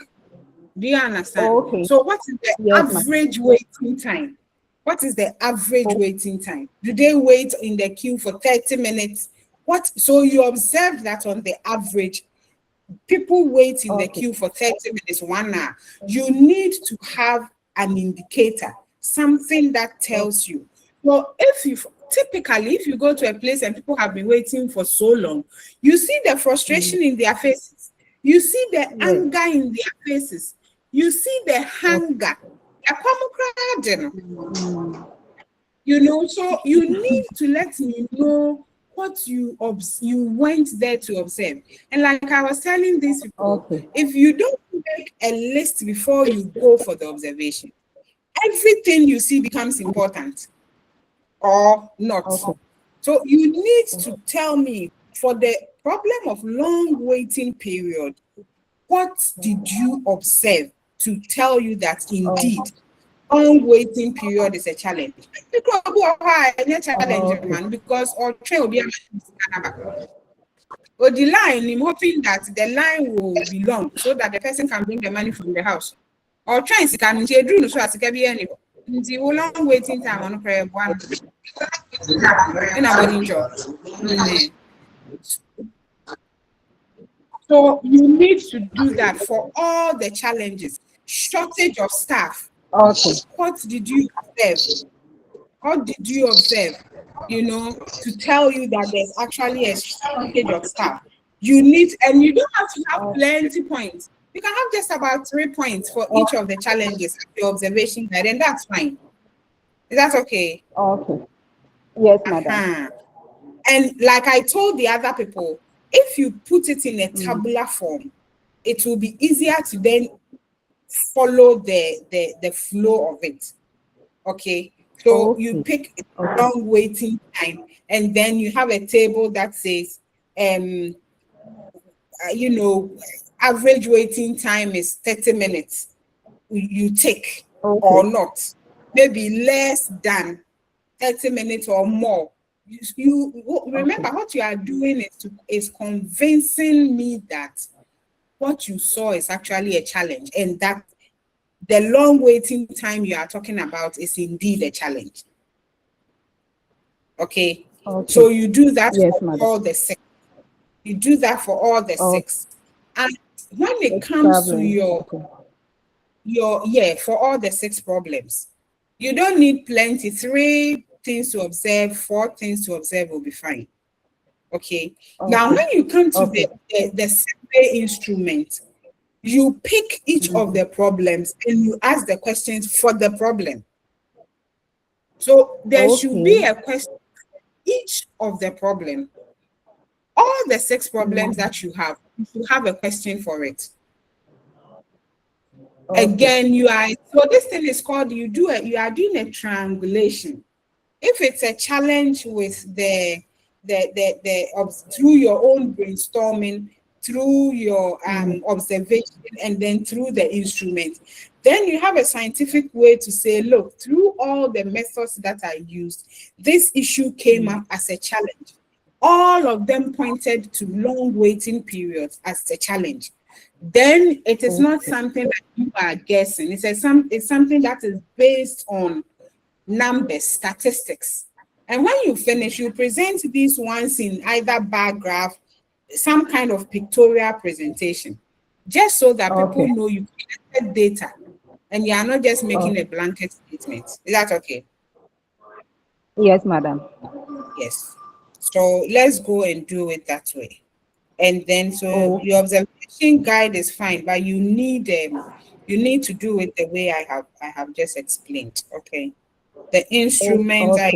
Do you understand? Okay. So what is the Yes, ma'am. average waiting time? What is the average Oh. waiting time? Do they wait in the queue for 30 minutes? What? So you observe that on the average, people wait in the Okay. queue for 30 minutes, 1 hour. You need to have an indicator, something that tells you. Well, if you go to a place and people have been waiting for so long, you see the frustration in their faces. You see the anger in their faces. You see the hunger. You know, so you need to let me know what you went there to observe. And like I was telling these people, Okay. if you don't make a list before you go for the observation, everything you see becomes important or not. Okay. So you need to tell me, for the problem of long waiting period, what did you observe to tell you that indeed long waiting period is a challenge? Because or train will be or the line, I'm hoping that the line will be long so that the person can bring the money from the house. or trying to come into a dream so as to be any. The long waiting time on prayer one in a morning job. So you need to do that for all the challenges. Shortage of staff. Okay. What did you observe? What did you observe? You know, to tell you that there's actually a shortage of staff. You need, and you don't have to have plenty points. You can have just about 3 points for each of the challenges, your observation guide, and that's fine. Is that okay? Okay. Yes, madam. And like I told the other people, if you put it in a tabular form, it will be easier to then follow the flow of it. Okay. So you pick long waiting time, and then you have a table that says, you know, average waiting time is 30 minutes. You take or not, maybe less than 30 minutes or more. You remember what you are doing is convincing me that what you saw is actually a challenge, and that the long waiting time you are talking about is indeed a challenge. Okay. So you do that for all the 6. You do that for all the 6. And when it comes to your for all the 6 problems, you don't need plenty. 3 things to observe, 4 things to observe will be fine. Okay. Now, when you come to the survey instrument, you pick each of the problems and you ask the questions for the problem. So there should be a question for each of the problem. All the 6 problems that you have a question for it. Again, so this thing is called, you are doing a triangulation. If it's a challenge with through your own brainstorming, through your observation, and then through the instrument, then you have a scientific way to say, look, through all the methods that I used, this issue came up as a challenge. All of them pointed to long waiting periods as a challenge. Then it is not something that you are guessing. It's something that is based on numbers, statistics. And when you finish, you present these ones in either bar graph, some kind of pictorial presentation, just so that people know you collected data and you are not just making a blanket statement. Is that okay? Yes, madam. Yes. So let's go and do it that way. And then your observation guide is fine, but you need to do it the way I have just explained. Okay. The instruments are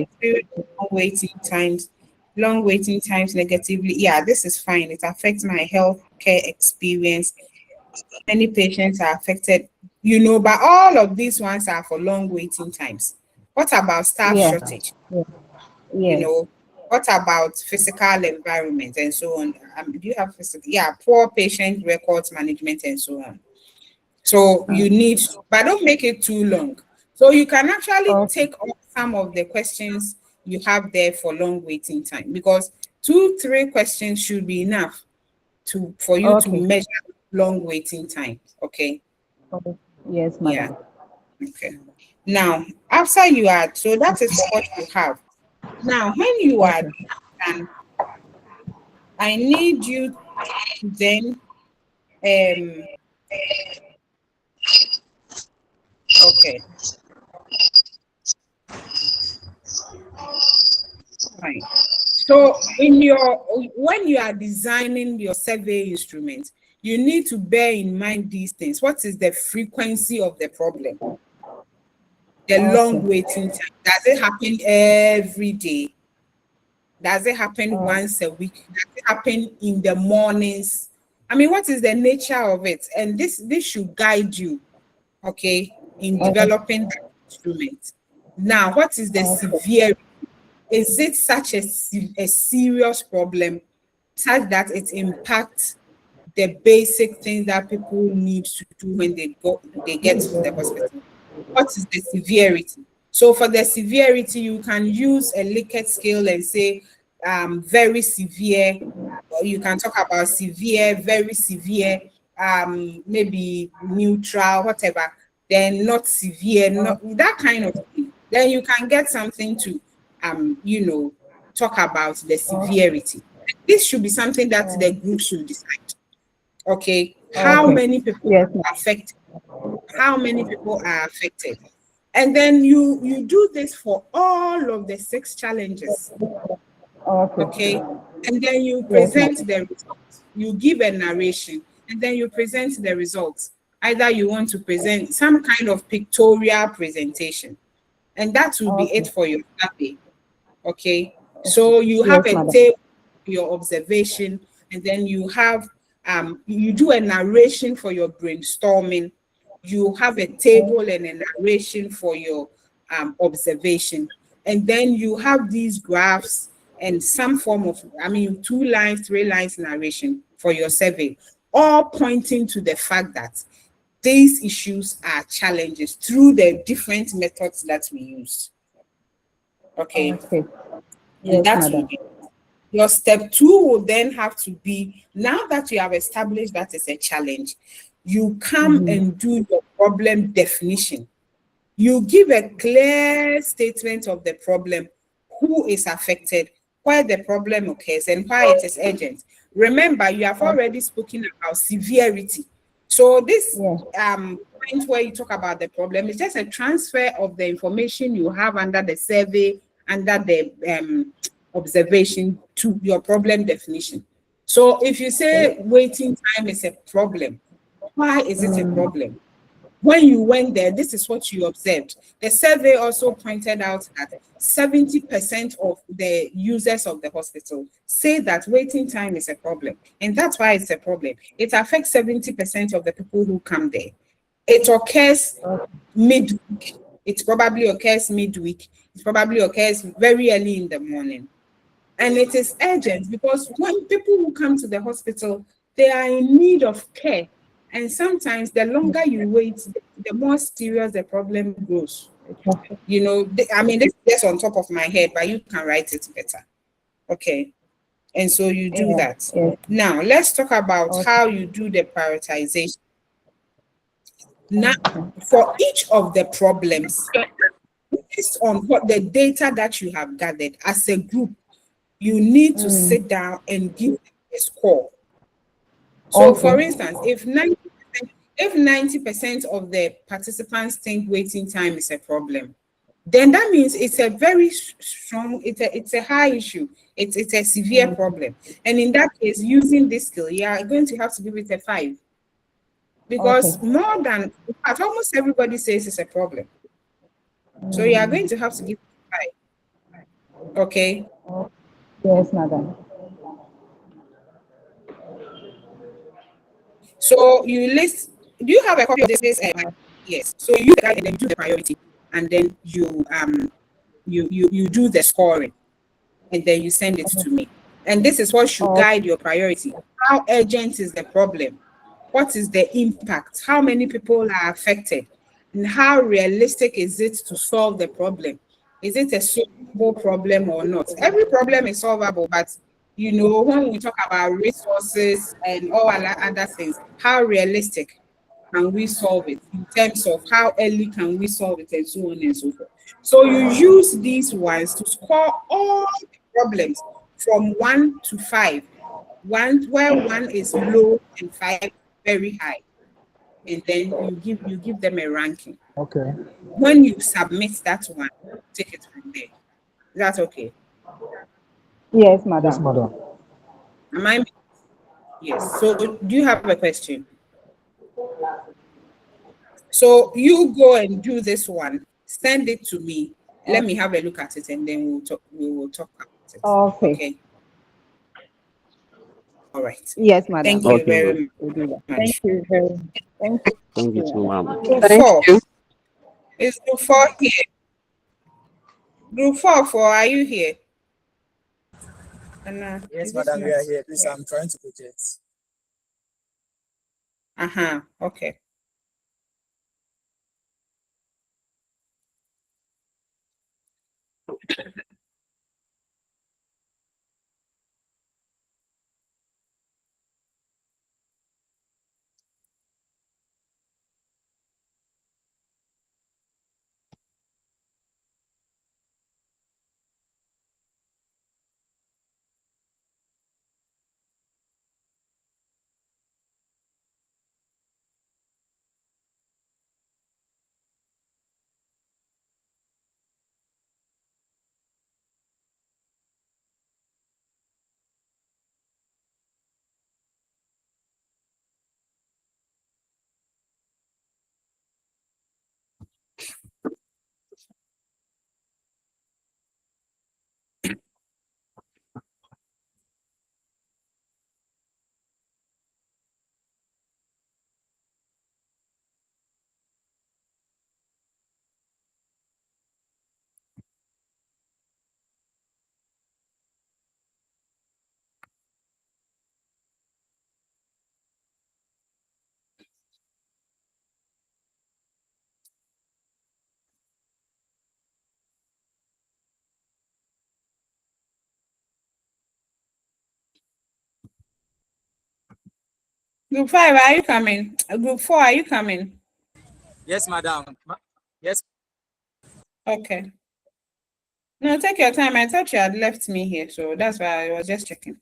long waiting times negatively. Yeah, this is fine. It affects my healthcare experience. Many patients are affected, but all of these ones are for long waiting times. What about staff shortage? What about physical environment and so on? Do you have poor patient records management and so on? So you need, but don't make it too long. So you can actually take off some of the questions you have there for long waiting time, because 2-3 questions should be enough for you to measure long waiting time. Okay. Yes, madam. Yeah. Okay. Now, after you add, so that is what you have. Now, when you are done, I need you to then okay. Right. So when you are designing your survey instrument, you need to bear in mind these things. What is the frequency of the problem? The long waiting time. Does it happen every day? Does it happen once a week? Does it happen in the mornings? I mean, what is the nature of it? And this should guide you, okay, in developing the instrument. Now, what is the severity? Is it such a serious problem such that it impacts the basic things that people need to do when they get to the hospital? What is the severity? So for the severity, you can use a Likert scale and say very severe, or you can talk about severe, very severe, maybe neutral, whatever. then not severe, not that kind of thing. Then you can get something to talk about the severity. This should be something that the group should decide. Okay, how many people Yes, are affected? How many people are affected? And then you do this for all of the 6 challenges. Okay, and then you present the results. You give a narration, and then you present the results. Either you want to present some kind of pictorial presentation, and that will be it for your survey. Okay, so you have a table, your observation, and then you have you do a narration for your brainstorming. You have a table and a narration for your observation, and then you have these graphs and some form of 2 lines, 3 lines narration for your survey, all pointing to the fact that these issues are challenges through the different methods that we use. Okay. And that will be your step 2 will then have to be, now that you have established that it's a challenge, you come and do your problem definition. You give a clear statement of the problem, who is affected, why the problem occurs, and why it is urgent. Remember, you have already spoken about severity. So this point where you talk about the problem is just a transfer of the information you have under the survey, under the observation, to your problem definition. So if you say waiting time is a problem, why is it a problem? When you went there, this is what you observed. The survey also pointed out that 70% of the users of the hospital say that waiting time is a problem. And that's why it's a problem. It affects 70% of the people who come there. It occurs midweek. It probably occurs midweek. It probably occurs very early in the morning. And it is urgent because when people who come to the hospital, they are in need of care. And sometimes the longer you wait, the more serious the problem grows. This is just on top of my head, but you can write it better. Okay. And so you do that. Now, let's talk about how you do the prioritization. Now, for each of the problems, based on what the data that you have gathered as a group, you need to sit down and give a score. So, for instance, if 90% of the participants think waiting time is a problem, then that means it's a very strong, it's a high issue. It's a severe problem. And in that case, using this skill, you are going to have to give it a 5. Because more than, in fact, almost everybody says it's a problem. So you are going to have to give it a 5. Okay? Yes, madam. So you list, do you have a copy of this? Yes. So you guide and then do the priority, and then you do the scoring, and then you send it to me. And this is what should guide your priority. How urgent is the problem? What is the impact? How many people are affected? And how realistic is it to solve the problem? Is it a solvable problem or not? Every problem is solvable, but when we talk about resources and all other things, how realistic can we solve it in terms of how early can we solve it, and so on and so forth. So you use these ones to score all the problems from 1 to 5. Where 1 is low and 5 very high. And then you give them a ranking. Okay. When you submit that one, take it from there. Is that okay? Yes, madam. Yes, madam. Am I? Yes. So do you have a question? So you go and do this one. Send it to me. Let me have a look at it, and then we will talk about it. Okay. All right. Yes, madam. Thank you very much. Thank you very much. Thank you. Thank you too, ma'am. Group 4. Is Group 4 here? Group 4, are you here? Yes, madam, we are here. Please, I'm trying to project. Okay. Group 5, are you coming? Group 4, are you coming? Yes, madam. Yes. Okay. No, take your time. I thought you had left me here, so that's why I was just checking.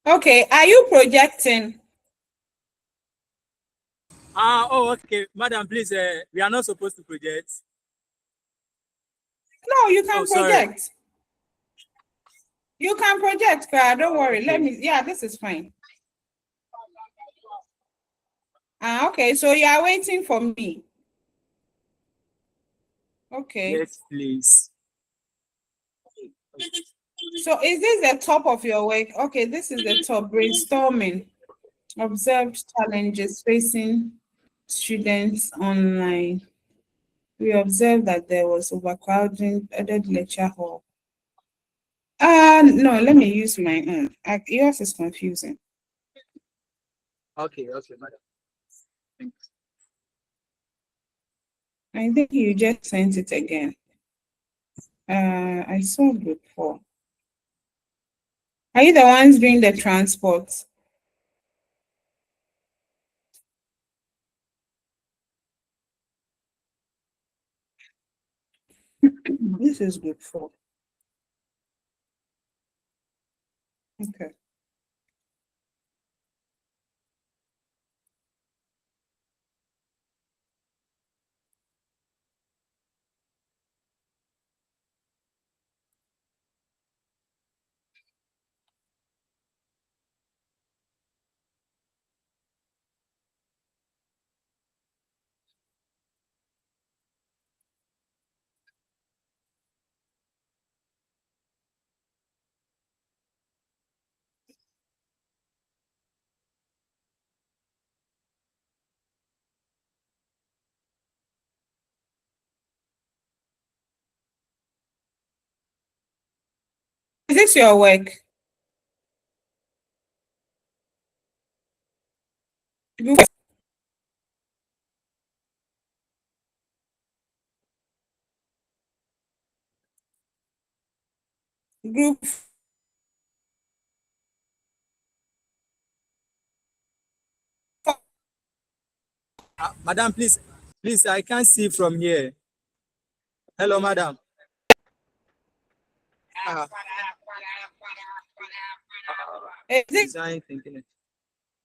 Okay, are you projecting? Oh, okay, madam. Please, we are not supposed to project. No, you can sorry. project. You can project, Kara. Don't worry. Okay. Let me. Yeah, this is fine. Okay, so you are waiting for me. Okay. Yes, please. So is this the top of your work? Okay, this is the top. Brainstorming. Observed challenges facing students online. We observed that there was overcrowding at the lecture hall. No, let me use my own. Yours is confusing. Okay, madam. Thanks. I think you just sent it again. I saw group 4. Are you the ones doing the transport? This is group 4. Okay. Is this your work? Group Group Madam, please, I can't see from here. Hello, madam. Design thinking it.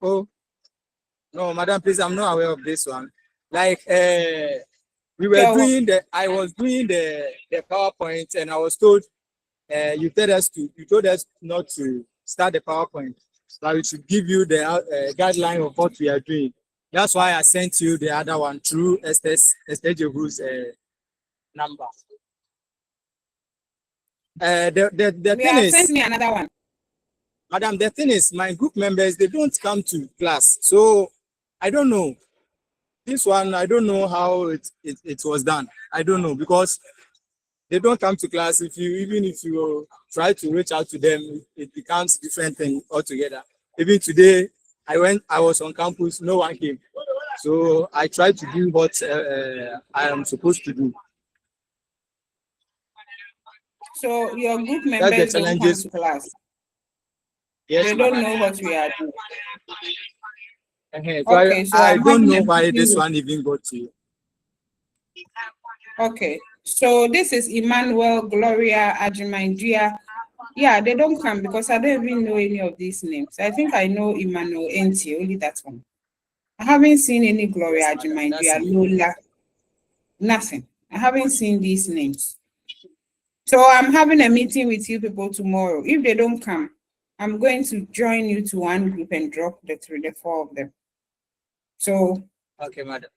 Oh, no, madam, please, I'm not aware of this one. Like, we were doing I was doing the PowerPoint, and I was told, you told us not to start the PowerPoint, but we should give you the guideline of what we are doing. That's why I sent you the other one through SBU497D's number. The thing is, send me another one. Madam, the thing is, my group members, they don't come to class, so I don't know. This one, I don't know how it was done. I don't know, because they don't come to class. Even if you try to reach out to them, it becomes different thing altogether. Even today, I was on campus, no one came. So I tried to do what I am supposed to do. So your group members don't come to class. Yes, they don't know what we are doing. So okay, so I don't know why this one even got to you. Okay, so this is Emmanuel, Gloria, Ajimandia. Yeah, they don't come because I don't even know any of these names. I think I know Emmanuel Enti, only that one. I haven't seen any Gloria, Ajimandia, Lola, nothing. I haven't seen these names. So I'm having a meeting with you people tomorrow. If they don't come, I'm going to join you to one group and drop the four of them. So Okay, madam.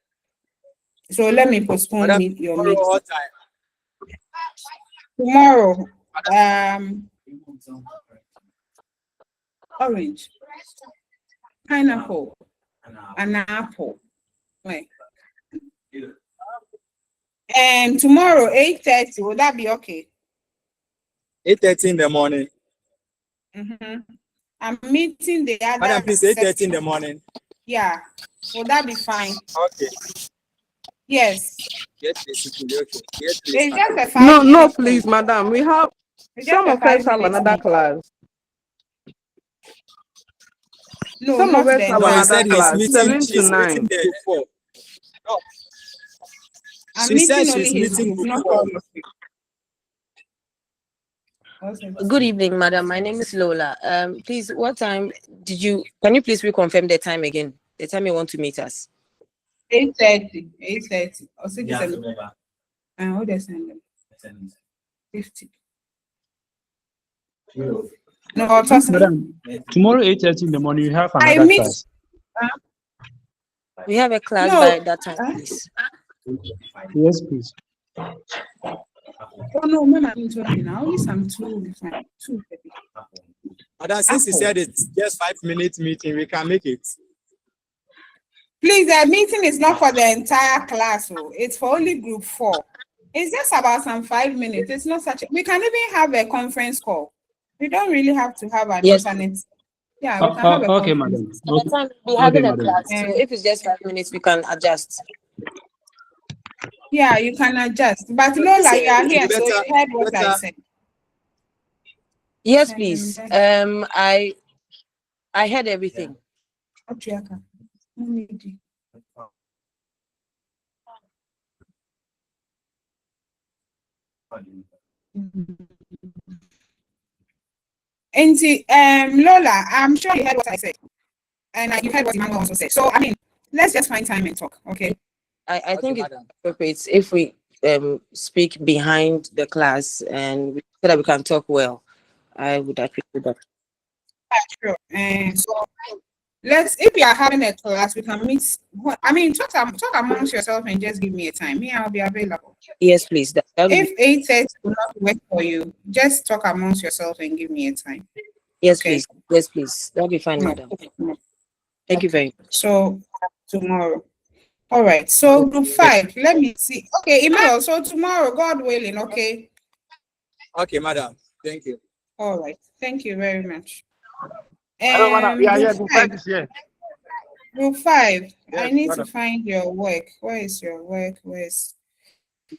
so let me postpone Madam, your tomorrow meeting. what time? Tomorrow, orange, pineapple, an apple. Wait. And tomorrow, 8:30, will that be okay? 8:30 in the morning. I'm meeting the other. Madam, please, 8:30 in the morning. Yeah. Will that be fine? Okay. Yes. Yes, please. Okay. Yes, please. It's just a 5 No, minute please, thing. madam. We have It's just some a of us have 5 minute another thing. class. No, Some not of us the have No, he entire. another said he's class, meeting. 7 to She's 9. meeting the group 4. No. I'm She said meeting only she's his meeting group, group not 4. all of you. Good evening, madam. My name is Lola. Please, what time can you please reconfirm the time again? The time you want to meet us? 8:30. 8:30. Or 6 and what they send them? 50. No, I'll toss them. Madam, tomorrow 8:30 in the morning, you have I another meet. class. We have a class No. by that time, please. Yes, please. Oh no, Mama, I'm talking now. Only some two. Madam, since he said it's just 5 minute meeting, we can make it. Please, the meeting is not for the entire class. Oh. It's for only group 4. It's just about some 5 minutes. It's not such. We can even have a conference call. We don't really have to have an internet. Yeah, we can have a Okay, conference. madam. By the time we Okay, having a madam. class, so if it's just 5 minutes, we can adjust. Yeah, you can adjust. But Lola, you are here, so you heard what I said. Yes, please. I heard everything. And Lola, I'm sure you heard what I said, and you heard what Emmanuel also said. So I mean, let's just find time and talk, okay? I think it's appropriate if we speak behind the class and so that we can talk well. I would appreciate that. Sure. And so if you are having a class, we can meet. I mean, talk amongst yourself and just give me a time. Me, I'll be available. Yes, please. If 8:30 will not work for you, just talk amongst yourself and give me a time. Yes, okay? please. Yes, please. That'll be fine, madam. Thank you very much. So tomorrow. All right. So group 5. Let me see. Okay, Emmanuel. So tomorrow, God willing. Okay. Okay, madam. Thank you. All right. Thank you very much. Hello, madam. Yeah, Group group 5 is here. Group 5. Yes, I need madam. to find your work. Where is your work? Where's?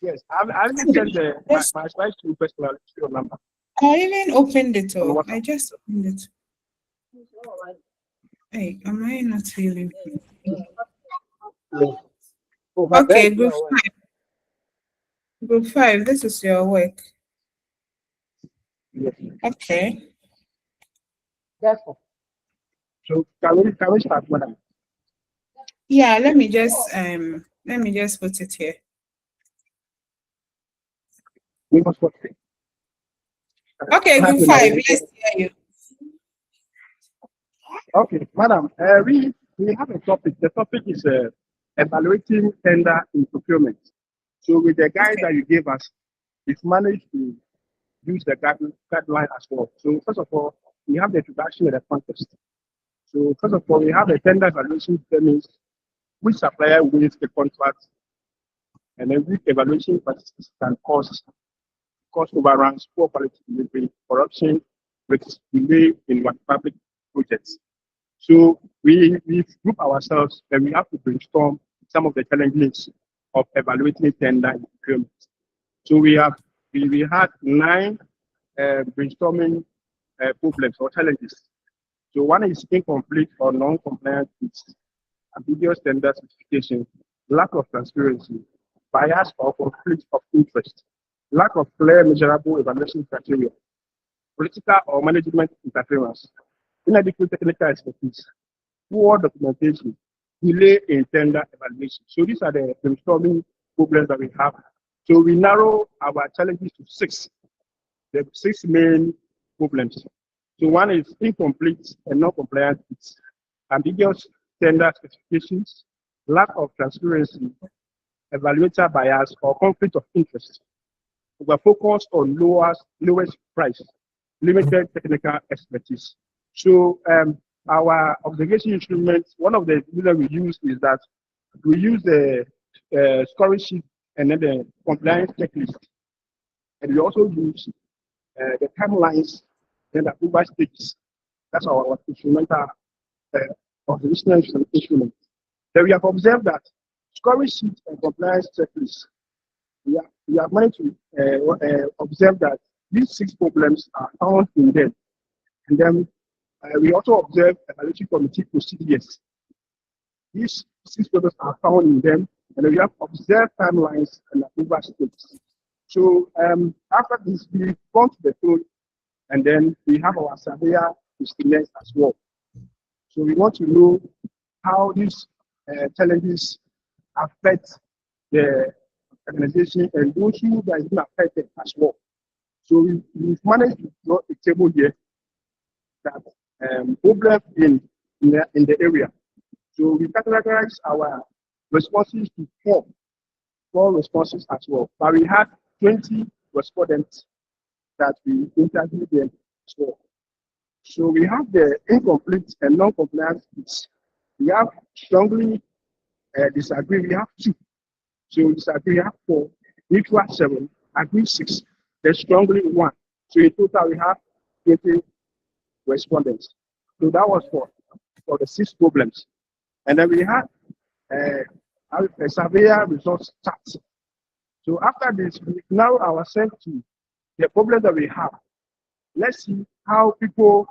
Yes, I've sent my slide to personal your number. I even opened it all. I just opened it. Hey, am I not feeling? Okay, group 5. Group 5, this is your work. Yes. Okay. So can we start, madam? Yeah, let me just put it here. We must work. Okay, group 5, let's hear you. Okay, madam. We have a topic. The topic is evaluating tender in procurement. So with the guide that you gave us, we've managed to use the guideline as well. So first of all, we have the introduction and the context. So first of all, we have a tender evaluation premise, which supplier wins the contract, and then which evaluation participants can cause overruns, poor quality delivery, corruption, risks, delay in public projects. So we group ourselves and we have to brainstorm some of the challenges of evaluating tender in procurement. So we had 9 brainstorming problems or challenges. So one is incomplete or non-compliant with ambiguous tender specification, lack of transparency, bias or conflict of interest, lack of clear measurable evaluation criteria, political or management interference, inadequate technical expertise, poor documentation, delay in tender evaluation. So these are the brainstorming problems that we have. So we narrow our challenges to 6, the 6 main problems. So one is incomplete and non-compliant bids, ambiguous tender specifications, lack of transparency, evaluator bias, or conflict of interest. We are focused on lowest price, limited technical expertise. So our observation instruments, one of the tools that we use is that we use the scoring sheet and then the compliance checklist. And we also use the timelines and the approval stages. That's our instrumental observational instrument. Then we have observed that scoring sheet and compliance checklist, we have managed to observe that these 6 problems are found in them. And then we also observe evaluation committee procedures. These 6 problems are found in them, and we have observed timelines and approval stages. So after this, we come to the tool, and then we have our surveyor questionnaires as well. So we want to know how these challenges affect the organization and those who are being affected as well. So we've managed to draw a table here that problem in the area. So we categorize our responses to four responses as well. But we had 20 respondents that we interviewed them as well. So we have the incomplete and non-compliant bids. We have strongly disagree. We have 2. So disagree, we have 4. Neutral 7. Agree 6. There's strongly 1. So in total, we have 20 respondents. So that was for the 6 problems. And then we had a surveyor results chart. So after this, we now ourselves to the problem that we have. Let's see how people,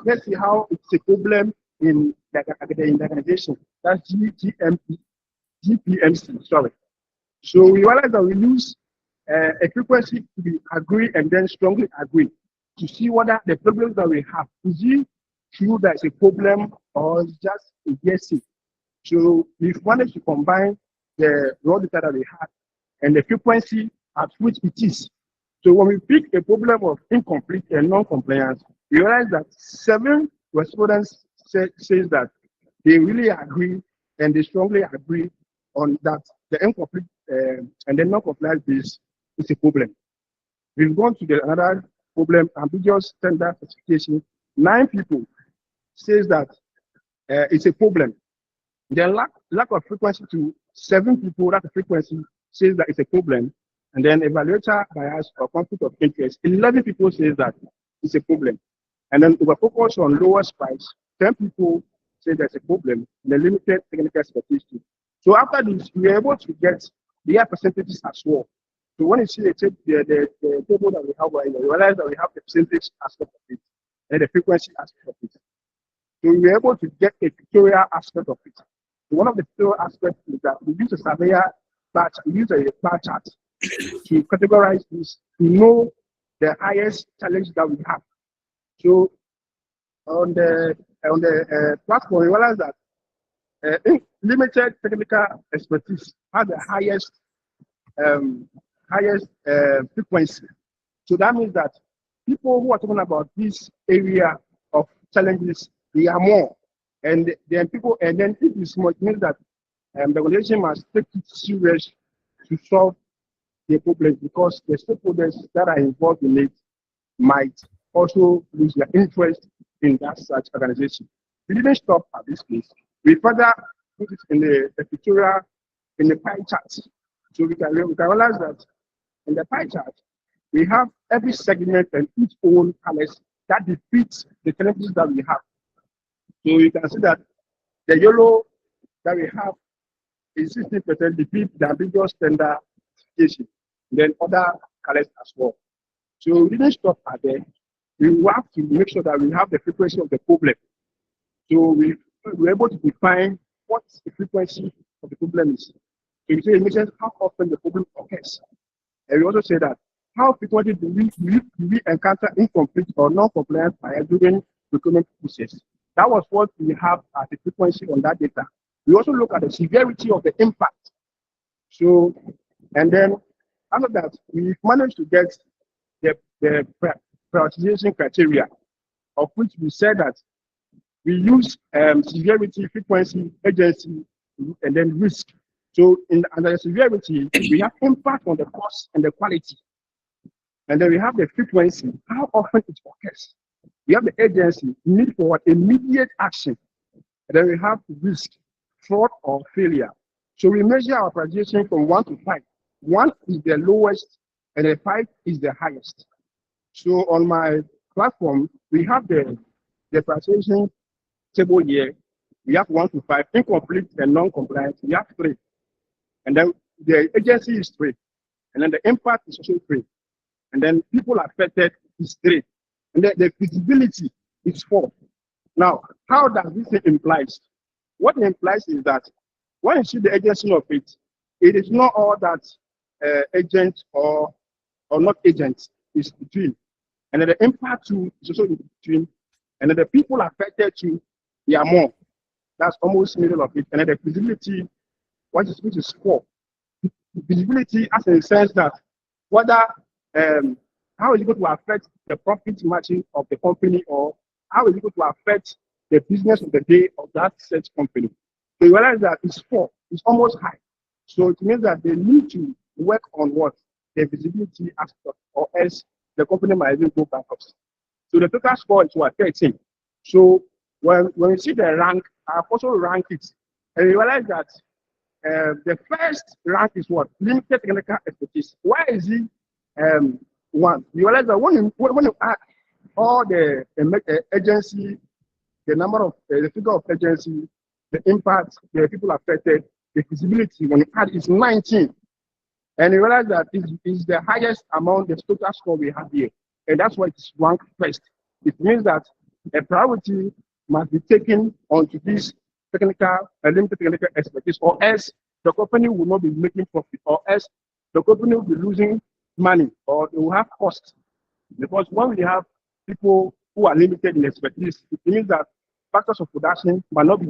let's see how it's a problem in the organization. That's GPMC, sorry. So we realize that we use a frequency to be agree and then strongly agree to see whether the problems that we have, is it true that it's a problem or it's just a guessing. So we've managed to combine the raw data that we had and the frequency at which it is. So when we pick a problem of incomplete and non-compliance, we realize that 7 respondents says that they really agree and they strongly agree on that the incomplete and the non-compliance is a problem. We've gone to another problem, ambiguous tender specification. 9 people says that it's a problem. The lack of frequency to 7 people, that the frequency says that it's a problem. And then evaluator bias or conflict of interest, 11 people says that it's a problem. And then we focus on lowest price, 10 people say there's a problem, and the limited technical expertise too. So after this, we are able to get their percentages as well. So when you see the table that we have right now, you realize that we have the percentage aspect of it and the frequency aspect of it. So we were able to get a pictorial aspect of it. So one of the pictorial aspects is that we use a surveyor batch, we use a bar chart to categorize this, to know the highest challenge that we have. So on the platform, we realize that limited technical expertise has the highest frequency. So that means that people who are talking about this area of challenges, they are more, and then people, and then if it's small, it means that the organization must take it serious to solve the problem, because the stakeholders that are involved in it might also lose their interest in that such organization. We didn't stop at this place. We further put it in the pictorial, in the pie chart. So we can realize that in the pie chart, we have every segment and its own colors that defeats the challenges that we have. So you can see that the yellow that we have is 60% defeat the ambiguous tender specification, then other colors as well. So we didn't stop at there. We have to make sure that we have the frequency of the problem. So we were able to define what the frequency of the problem is. So we say it mentions how often the problem occurs. And we also say that how frequently do we encounter incomplete or non-compliant bias during recruitment process. That was what we have as the frequency on that data. We also look at the severity of the impact. So, and then after that, we managed to get the prioritization criteria. of which we said that we use severity, frequency, urgency, and then risk. So under the severity, we have impact on the cost and the quality. And then we have the frequency, how often it occurs. We have the urgency, need for what? Immediate action. And then we have risk, fraud or failure. So we measure our prioritization from 1 to 5. 1 is the lowest and then 5 is the highest. So on my platform, we have the prioritization table here. We have 1 to 5, incomplete and non-compliant. We have 3. And then the agency is 3. And then the impact is also 3. And then people affected is 3. And then the feasibility is 4. Now, how does this thing implies? What it implies is that when you see the agency of it, it is not all that agent or not agent is between. And then the impact too is also in between. And then the people affected too, they are more. That's almost middle of it. And then the feasibility, which is 4. Visibility as in the sense that whether how is it going to affect the profit margin of the company, or how is it going to affect the business of the day of that such company. So you realize that it's 4, it's almost high. So it means that they need to work on what? The visibility aspect, or else the company might even go bankrupt. So the total score is what? 13. So when you see the rank, I've also ranked it. And you realize that the first rank is what? Limited technical expertise. Why is it 1? You realize that when you add all the agency, the number of the figure of agency, the impact, the people affected, the feasibility, when you add is 19. And you realize that is the highest among the total score we have here. And that's why it's ranked first. It means that a priority must be taken onto this technical, limited technical expertise, or else the company will not be making profit, or else the company will be losing money, or it will have costs. Because when we have people who are limited in expertise, it means that factors of production might not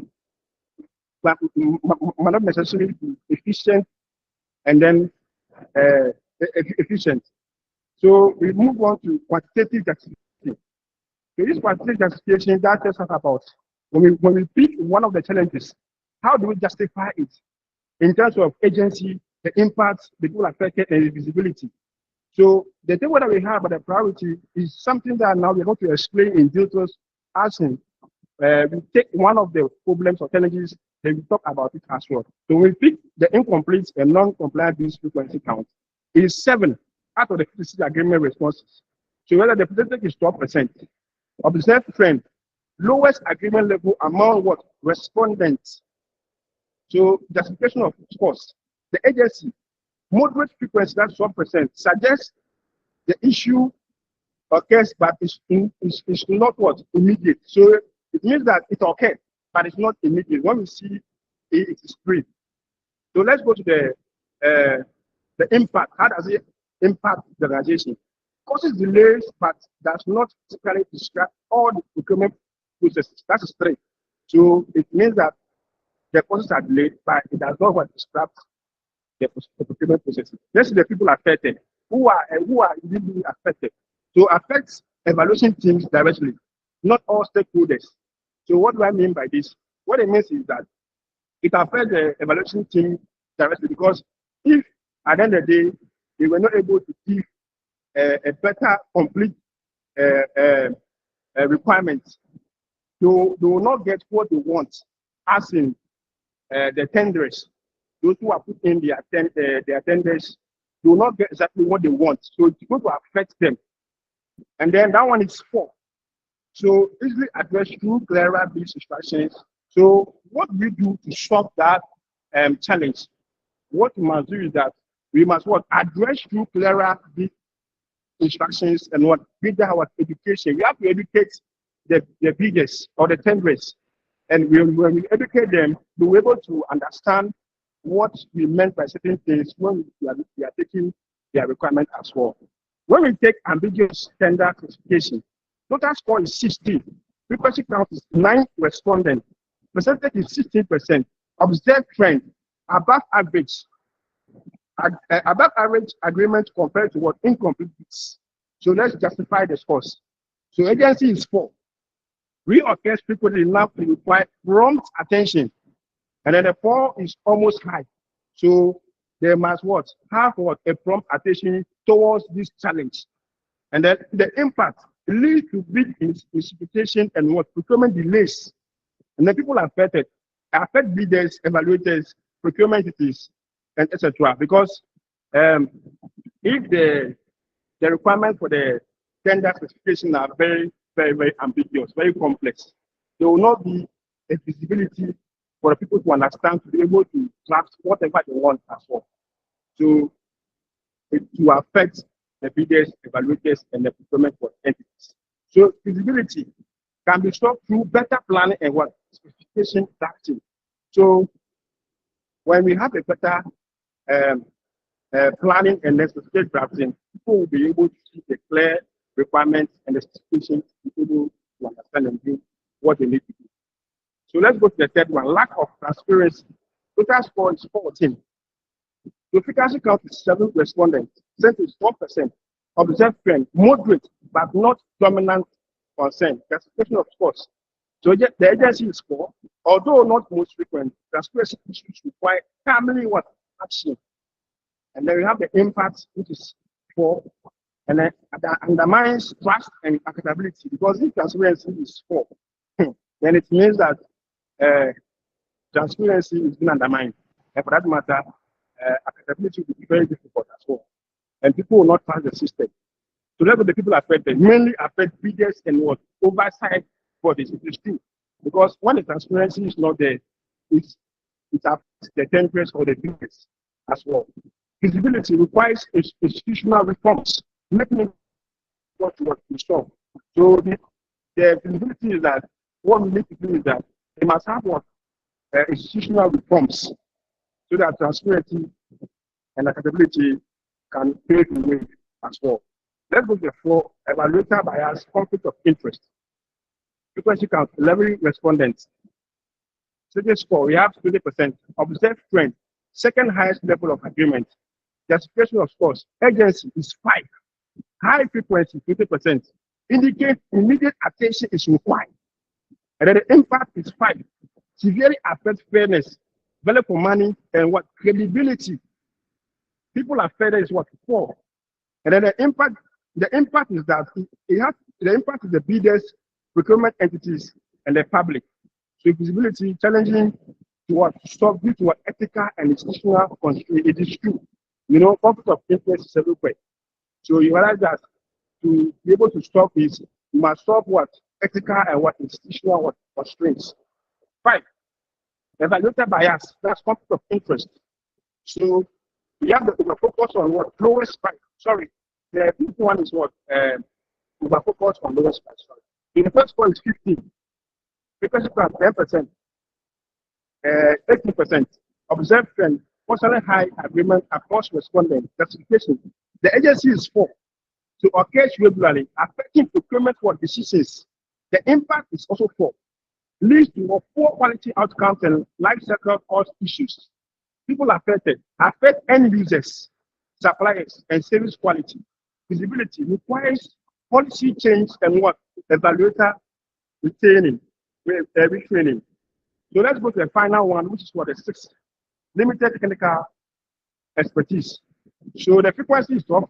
necessarily be efficient and then efficient. So we move on to quantitative justification. So this quantitative justification that tells us about when we pick one of the challenges, how do we justify it in terms of agency, the impact, the people affected, and the visibility. So the table that we have at the priority is something that now we're going to explain in details as in we take one of the problems or challenges, then we talk about it as well. So we pick the incomplete and non-compliant business frequency count. It is 7 out of the 56 agreement responses. So whether the percentage is 12%. Observe trend, lowest agreement level among what? Respondents. So justification of course. The agency, moderate frequency, that's 1%, suggests the issue occurs, but it's not what? Immediate. So it means that it occurs, but it's not immediate. When we see it is free. So let's go to the impact. How does it impact the organization? Causes delays, but does not typically describe all the procurement processes. That's straight. So it means that the processes are delayed, but it does not describe the procurement processes. Let's see the people affected. Who are really affected? So affects evaluation teams directly, not all stakeholders. So what do I mean by this? What it means is that it affects the evaluation team directly, because if at the end of the day they were not able to give a better complete requirement, they will not get what they want, as in the tenders. Those who are put in their tenders, they will not get exactly what they want. So it's going to affect them. And then that one is 4. So easily addressed through clearer business instructions. So what we do to solve that challenge? What we must do is that we must address through clearer business instructions and with our education. We have to educate the biggest or the tenders. And when we educate them, we're able to understand what we meant by certain things when we are taking their requirement as well. When we take ambiguous tender classification, total score is 16. Frequency count is 9 respondents. Percentage is 16%. Observed trend, above average agreement compared to what incomplete bids. So let's justify the scores. So agency is 4. reoccurs frequently enough to require prompt attention. And then the 4 is almost high. So they must what? Have what? A prompt attention towards this challenge. And then the impact leads to big precipitation and what? Procurement delays. And then people are affect bidders, evaluators, procurement entities, and etc. Because if the requirements for the tender specification are very, very, very ambiguous, very complex, there will not be a visibility for the people to understand, to be able to draft whatever they want as well. So it will affect the bidders, evaluators, and the procurement for entities. So visibility can be solved through better planning and what? Specification drafting. So when we have a better planning and then specification drafting, people will be able to see the clear requirements and the specifications to be able to understand and do what they need to do. So let's go to the third one, lack of transparency. Total score is 14. The efficacy count is 7 respondents. Percent is 4%. Observed trend, moderate but not dominant concern. Classification of scores. So the agency is 4, although not most frequent. Transparency issues require timely what? Action. And then we have the impact, which is 4, and then that undermines trust and accountability, because if transparency is 4, then it means that transparency is being undermined. And for that matter, accountability will be very difficult as well. And people will not trust the system. So that's what the people affected, mainly affect bidders and what? Oversight bodies. It is true. Because when the transparency is not there, it affects the tenders or the bidders as well. Visibility requires institutional reforms, making it what to solve. So the visibility is that what we need to do is that they must have what? Institutional reforms, so that transparency and accountability can pave the way as well. Let's go to the 4, evaluator bias, conflict of interest. Frequency count, 11 respondents. Second score, we have 20%. Observed trend, second highest level of agreement. Justification of scores, agency is 5. High frequency, 20%. Indicate immediate attention is required. And then the impact is 5. Severely affects fairness, value for money, and what? Credibility. People are fair is what? 4. And then the impact is that the impact is the bidders, procurement entities, and the public. So visibility challenging to what? Stop due to what? Ethical and institutional constraint. It is true. You know, conflict of interest is everywhere. So you realize that to be able to stop this, you must stop what? Ethical and what? Institutional what? Constraints. 5. Evaluator bias, that's conflict of interest. So we have to focus on what? Lowest price. Sorry. The fifth one is what? Over focus on lowest price. Sorry. In the first one is 15. Because you have 10%, 80%. Observed trend, constantly high agreement across respondent classification. The agency is 4. To occur regularly, affecting procurement for decisions. The impact is also 4. Leads to poor quality outcomes and life cycle cost issues. People affected affect end users, suppliers, and service quality. Visibility requires policy change and what? Evaluator retraining. So let's go to the final one, which is what? The 6th. Limited technical expertise. So the frequency is 12.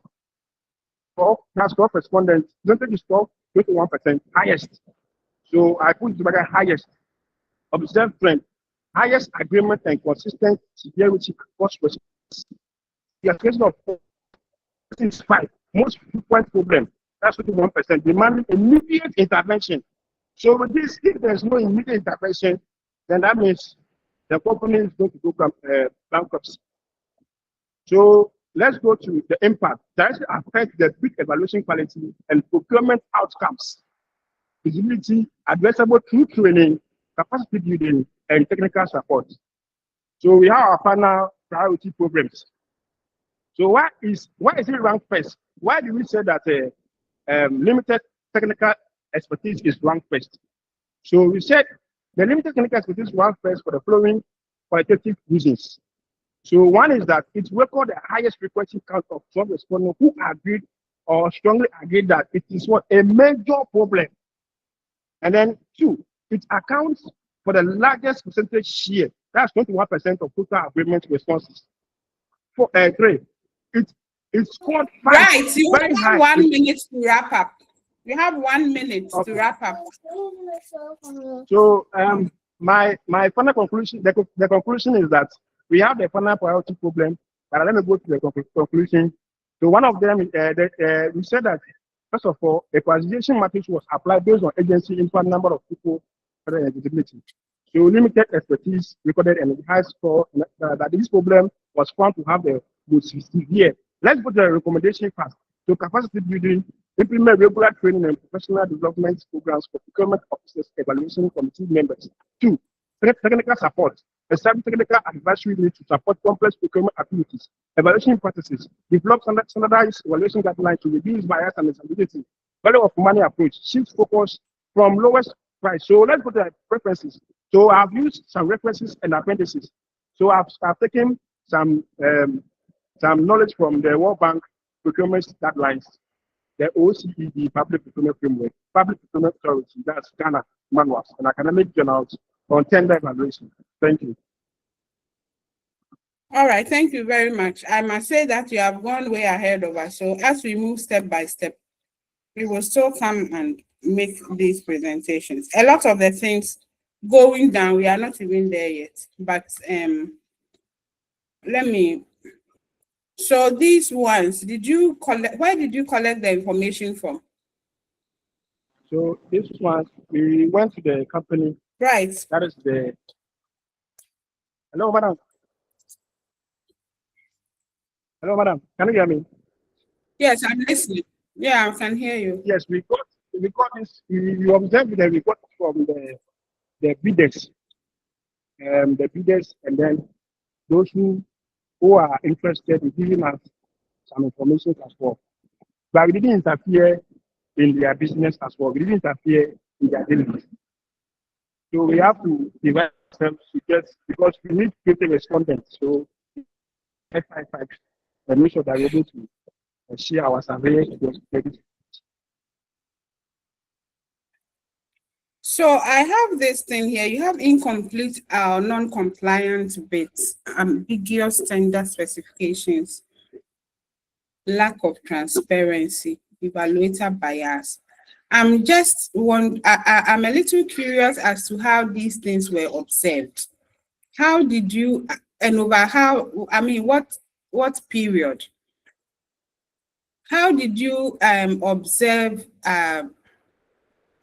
12 respondents. Percentage is 21%, highest. So I put together highest. Observed trend, highest agreement and consistent severity across response. The case of 5, most frequent problem, that's 21%, demanding immediate intervention. So with this, if there's no immediate intervention, then that means the company is going to go bankruptcy. So let's go to the impact. That affects the big evaluation quality and procurement outcomes. Visibility, addressable through training, capacity building, and technical support. So we have our final priority programs. So why is it ranked first? Why do we say that limited technical expertise is ranked first? So we said the limited technical expertise is ranked first for the following qualitative reasons. So one is that it records the highest frequency count of some respondents who agreed or strongly agreed that it is what? A major problem And then 2, it accounts for the largest percentage share. That's 21% of total agreement responses. 3, it scored 5. Right, you very have high. 1 minute to wrap up. You have 1 minute to wrap up. So my final conclusion, the conclusion is that we have the final priority problem. But let me go to the conclusion. So one of them, we said that first of all, the classification matrix was applied based on agency input number of people for eligibility. So limited expertise recorded and high score that this problem was found to have the most severe. Let's go to the recommendation first. So capacity building, implement regular training and professional development programs for procurement officers, evaluation committee members. 2, technical support. Establish technical advisory unit to support complex procurement activities, evaluation practices, develop standardized evaluation guidelines to reduce bias and instability. Value of money approach, shift focus from lowest price. So let's go to the references. So I've used some references and appendices. So I've taken some knowledge from the World Bank procurement guidelines, the OECD public procurement framework, public procurement authority, that's Ghana manuals, and academic journals on tender evaluation. Thank you. All right, thank you very much. I must say that you have gone way ahead of us. So as we move step by step, we will still come and make these presentations. A lot of the things going down, we are not even there yet. But so these ones, did you collect, where did you collect the information from? So this one, we went to the company. Right. That is the, hello, madam. Hello, madam. Can you hear me? Yes, I'm listening. Yeah, I can hear you. Yes, we got this, we observed the report from the bidders, and then those who are interested in giving us some information as well. But we didn't interfere in their business as well. We didn't interfere in their dealings. So we have to divide ourselves to get, because we need creative respondents. So 555 and make sure that we're able to share our survey. So I have this thing here. You have incomplete or non-compliant bids, ambiguous tender specifications, lack of transparency, evaluator bias. I'm a little curious as to how these things were observed. How did you, and over how, I mean, what period? How did you observe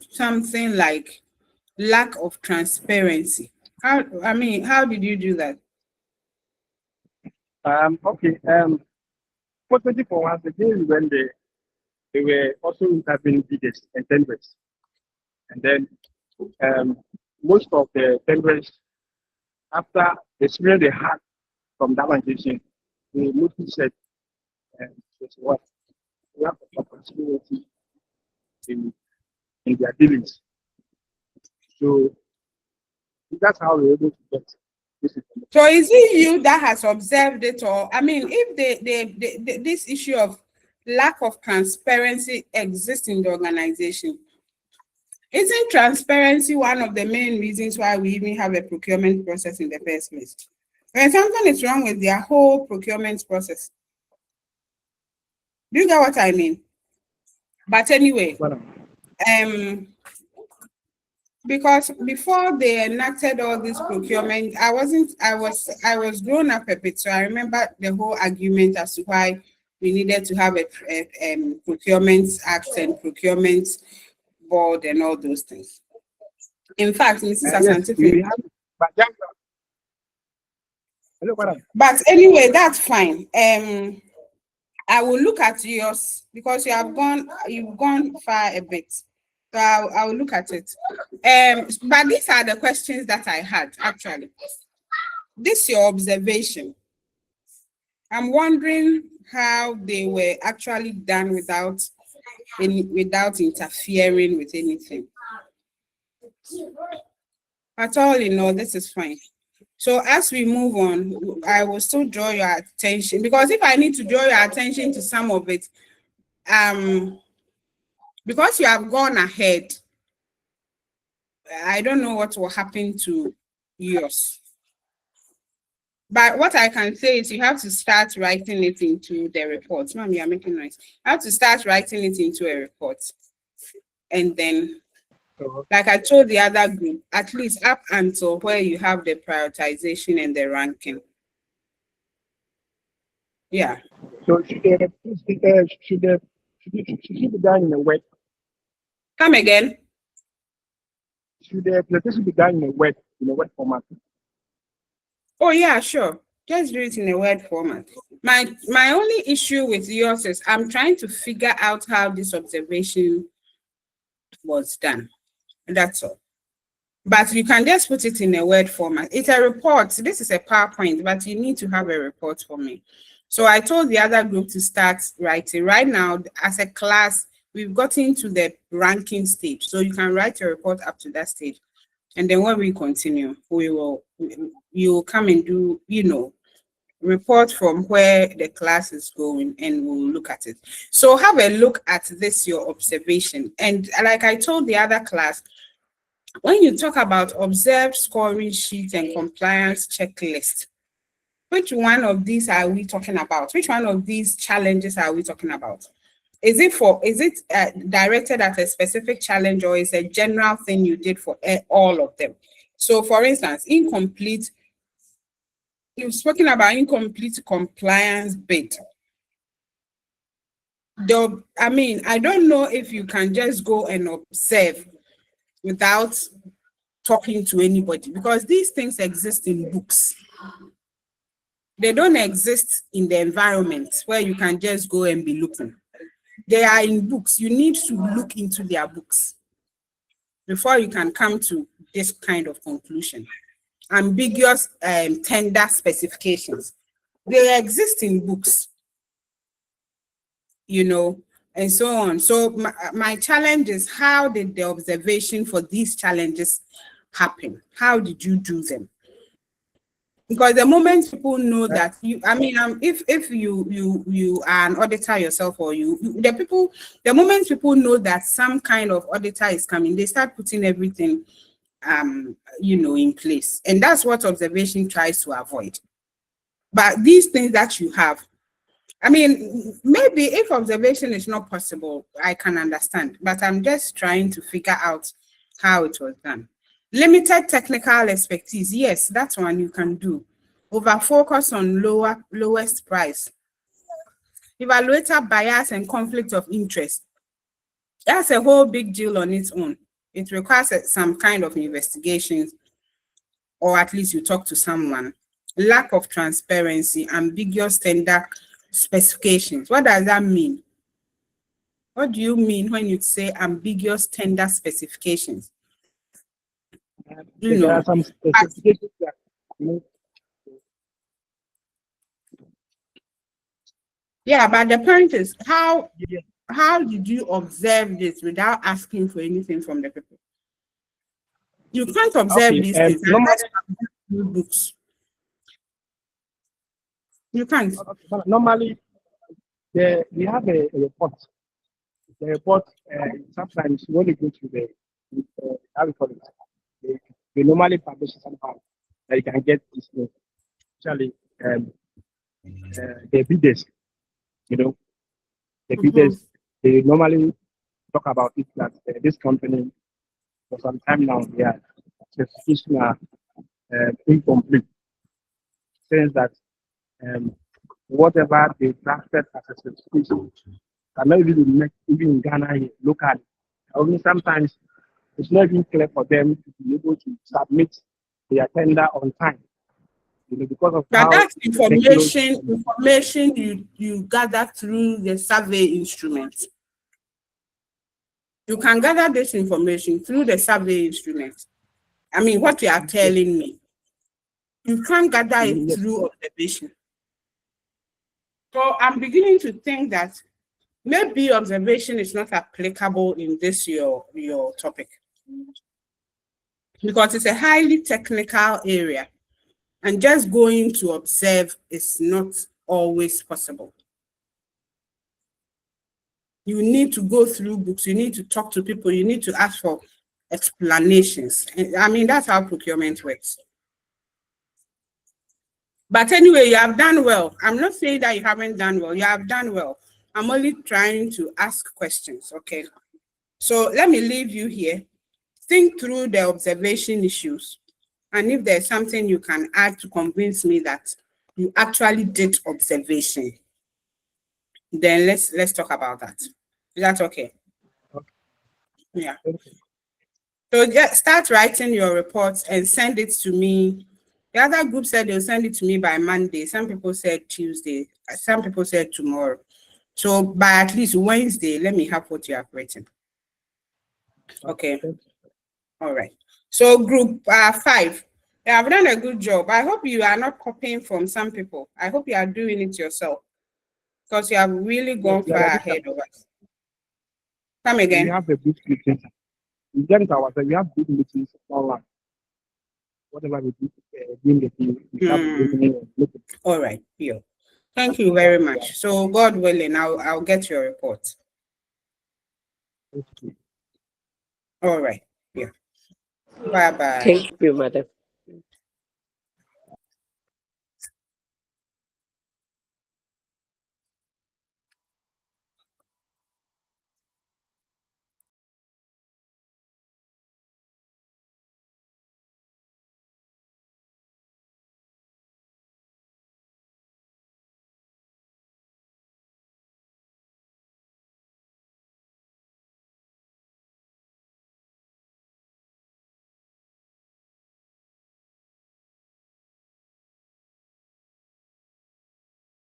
something like lack of transparency? How did you do that? Okay. Fortunately for us, again, when they were also interviewing bidders and tenders, and then most of the tenders, after the experience they had from that organization, they mostly said, what we have a transparency in their dealings. So that's how we're able to get this information. So is it you that has observed it, or I mean, if this issue of lack of transparency exists in the organization, isn't transparency one of the main reasons why we even have a procurement process in the first place? When something is wrong with their whole procurement process. Do you get what I mean? But anyway, because before they enacted all this procurement, I was grown up a bit, so I remember the whole argument as to why we needed to have a procurement act and procurement board and all those things. In fact, Mrs. Asante, but anyway, that's fine. I will look at yours because you've gone far a bit. So I will look at it. But these are the questions that I had actually. This is your observation. I'm wondering how they were actually done without interfering with anything. At all in all, this is fine. So as we move on, I will still draw your attention, because if I need to draw your attention to some of it, because you have gone ahead, I don't know what will happen to yours. But what I can say is you have to start writing it into the report. Mom, you are making noise. You have to start writing it into a report. And then, like I told the other group, at least up until where you have the prioritization and the ranking. Yeah. So should be done in a word? Come again. Should the presentation be done in a word format? Oh yeah, sure. Just do it in a word format. My only issue with yours is I'm trying to figure out how this observation was done. That's all. But you can just put it in a word format. It's a report. This is a PowerPoint, but you need to have a report for me. So I told the other group to start writing. Right now, as a class, we've gotten to the ranking stage. So you can write a report up to that stage. And then when we continue, you will come and do, report from where the class is going, and we'll look at it. So have a look at this, your observation. And like I told the other class, when you talk about observed scoring sheet and compliance checklist, which one of these are we talking about? Which one of these challenges are we talking about? Is it directed at a specific challenge, or is a general thing you did for all of them? So for instance, incomplete, you've spoken about incomplete compliance bid. I don't know if you can just go and observe without talking to anybody, because these things exist in books. They don't exist in the environment where you can just go and be looking. They are in books. You need to look into their books before you can come to this kind of conclusion. Ambiguous tender specifications. They exist in books, and so on. So my challenge is, how did the observation for these challenges happen? How did you do them? Because the moment people know that if you are an auditor yourself, or the moment people know that some kind of auditor is coming, they start putting everything in place. And that's what observation tries to avoid. But these things that you have, maybe if observation is not possible, I can understand, but I'm just trying to figure out how it was done. Limited technical expertise, yes, that's one you can do. Over focus on lowest price. Evaluator bias and conflict of interest. That's a whole big deal on its own. It requires some kind of investigations, or at least you talk to someone. Lack of transparency, ambiguous tender specifications. What does that mean? What do you mean when you say ambiguous tender specifications? There are some specifications that yeah, but the point is, how did you observe this without asking for anything from the people? You can't observe these things unless you have books. You can't. Normally, we have a report. The report, sometimes when you go to the how we call it, they normally publish it somehow that you can get this thing. Actually, the bidders, the bidders, they normally talk about it that this company, for some time now, their specifications are incomplete. Says that whatever they drafted as a specification cannot really be met even in Ghana here, locally. Only sometimes it's not even clear for them to be able to submit their tender on time. Because of but that's information you gather through the survey instrument. You can gather this information through the survey instrument. What you are telling me, you can't gather it through observation. So I'm beginning to think that maybe observation is not applicable in this your topic, because it's a highly technical area, and just going to observe is not always possible. You need to go through books, you need to talk to people, you need to ask for explanations. I mean, that's how procurement works. But anyway, you have done well. I'm not saying that you haven't done well. You have done well. I'm only trying to ask questions, okay? So let me leave you here. Think through the observation issues. And if there's something you can add to convince me that you actually did observation, then let's talk about that. Is that okay? Yeah. So just start writing your reports and send it to me. The other group said they'll send it to me by Monday. Some people said Tuesday. Some people said tomorrow. So by at least Wednesday, let me have what you have written. Okay. All right. So group 5, you have done a good job. I hope you are not copying from some people. I hope you are doing it yourself because you have really gone far ahead of us. Come again. We have a good meeting. We get it ourselves. We have good meetings online. Whatever we do, during the team, we have listening. All right. Yeah. Thank you very much. So God willing, I'll get your report. All right. Yeah. Bye-bye. Thank you, madam.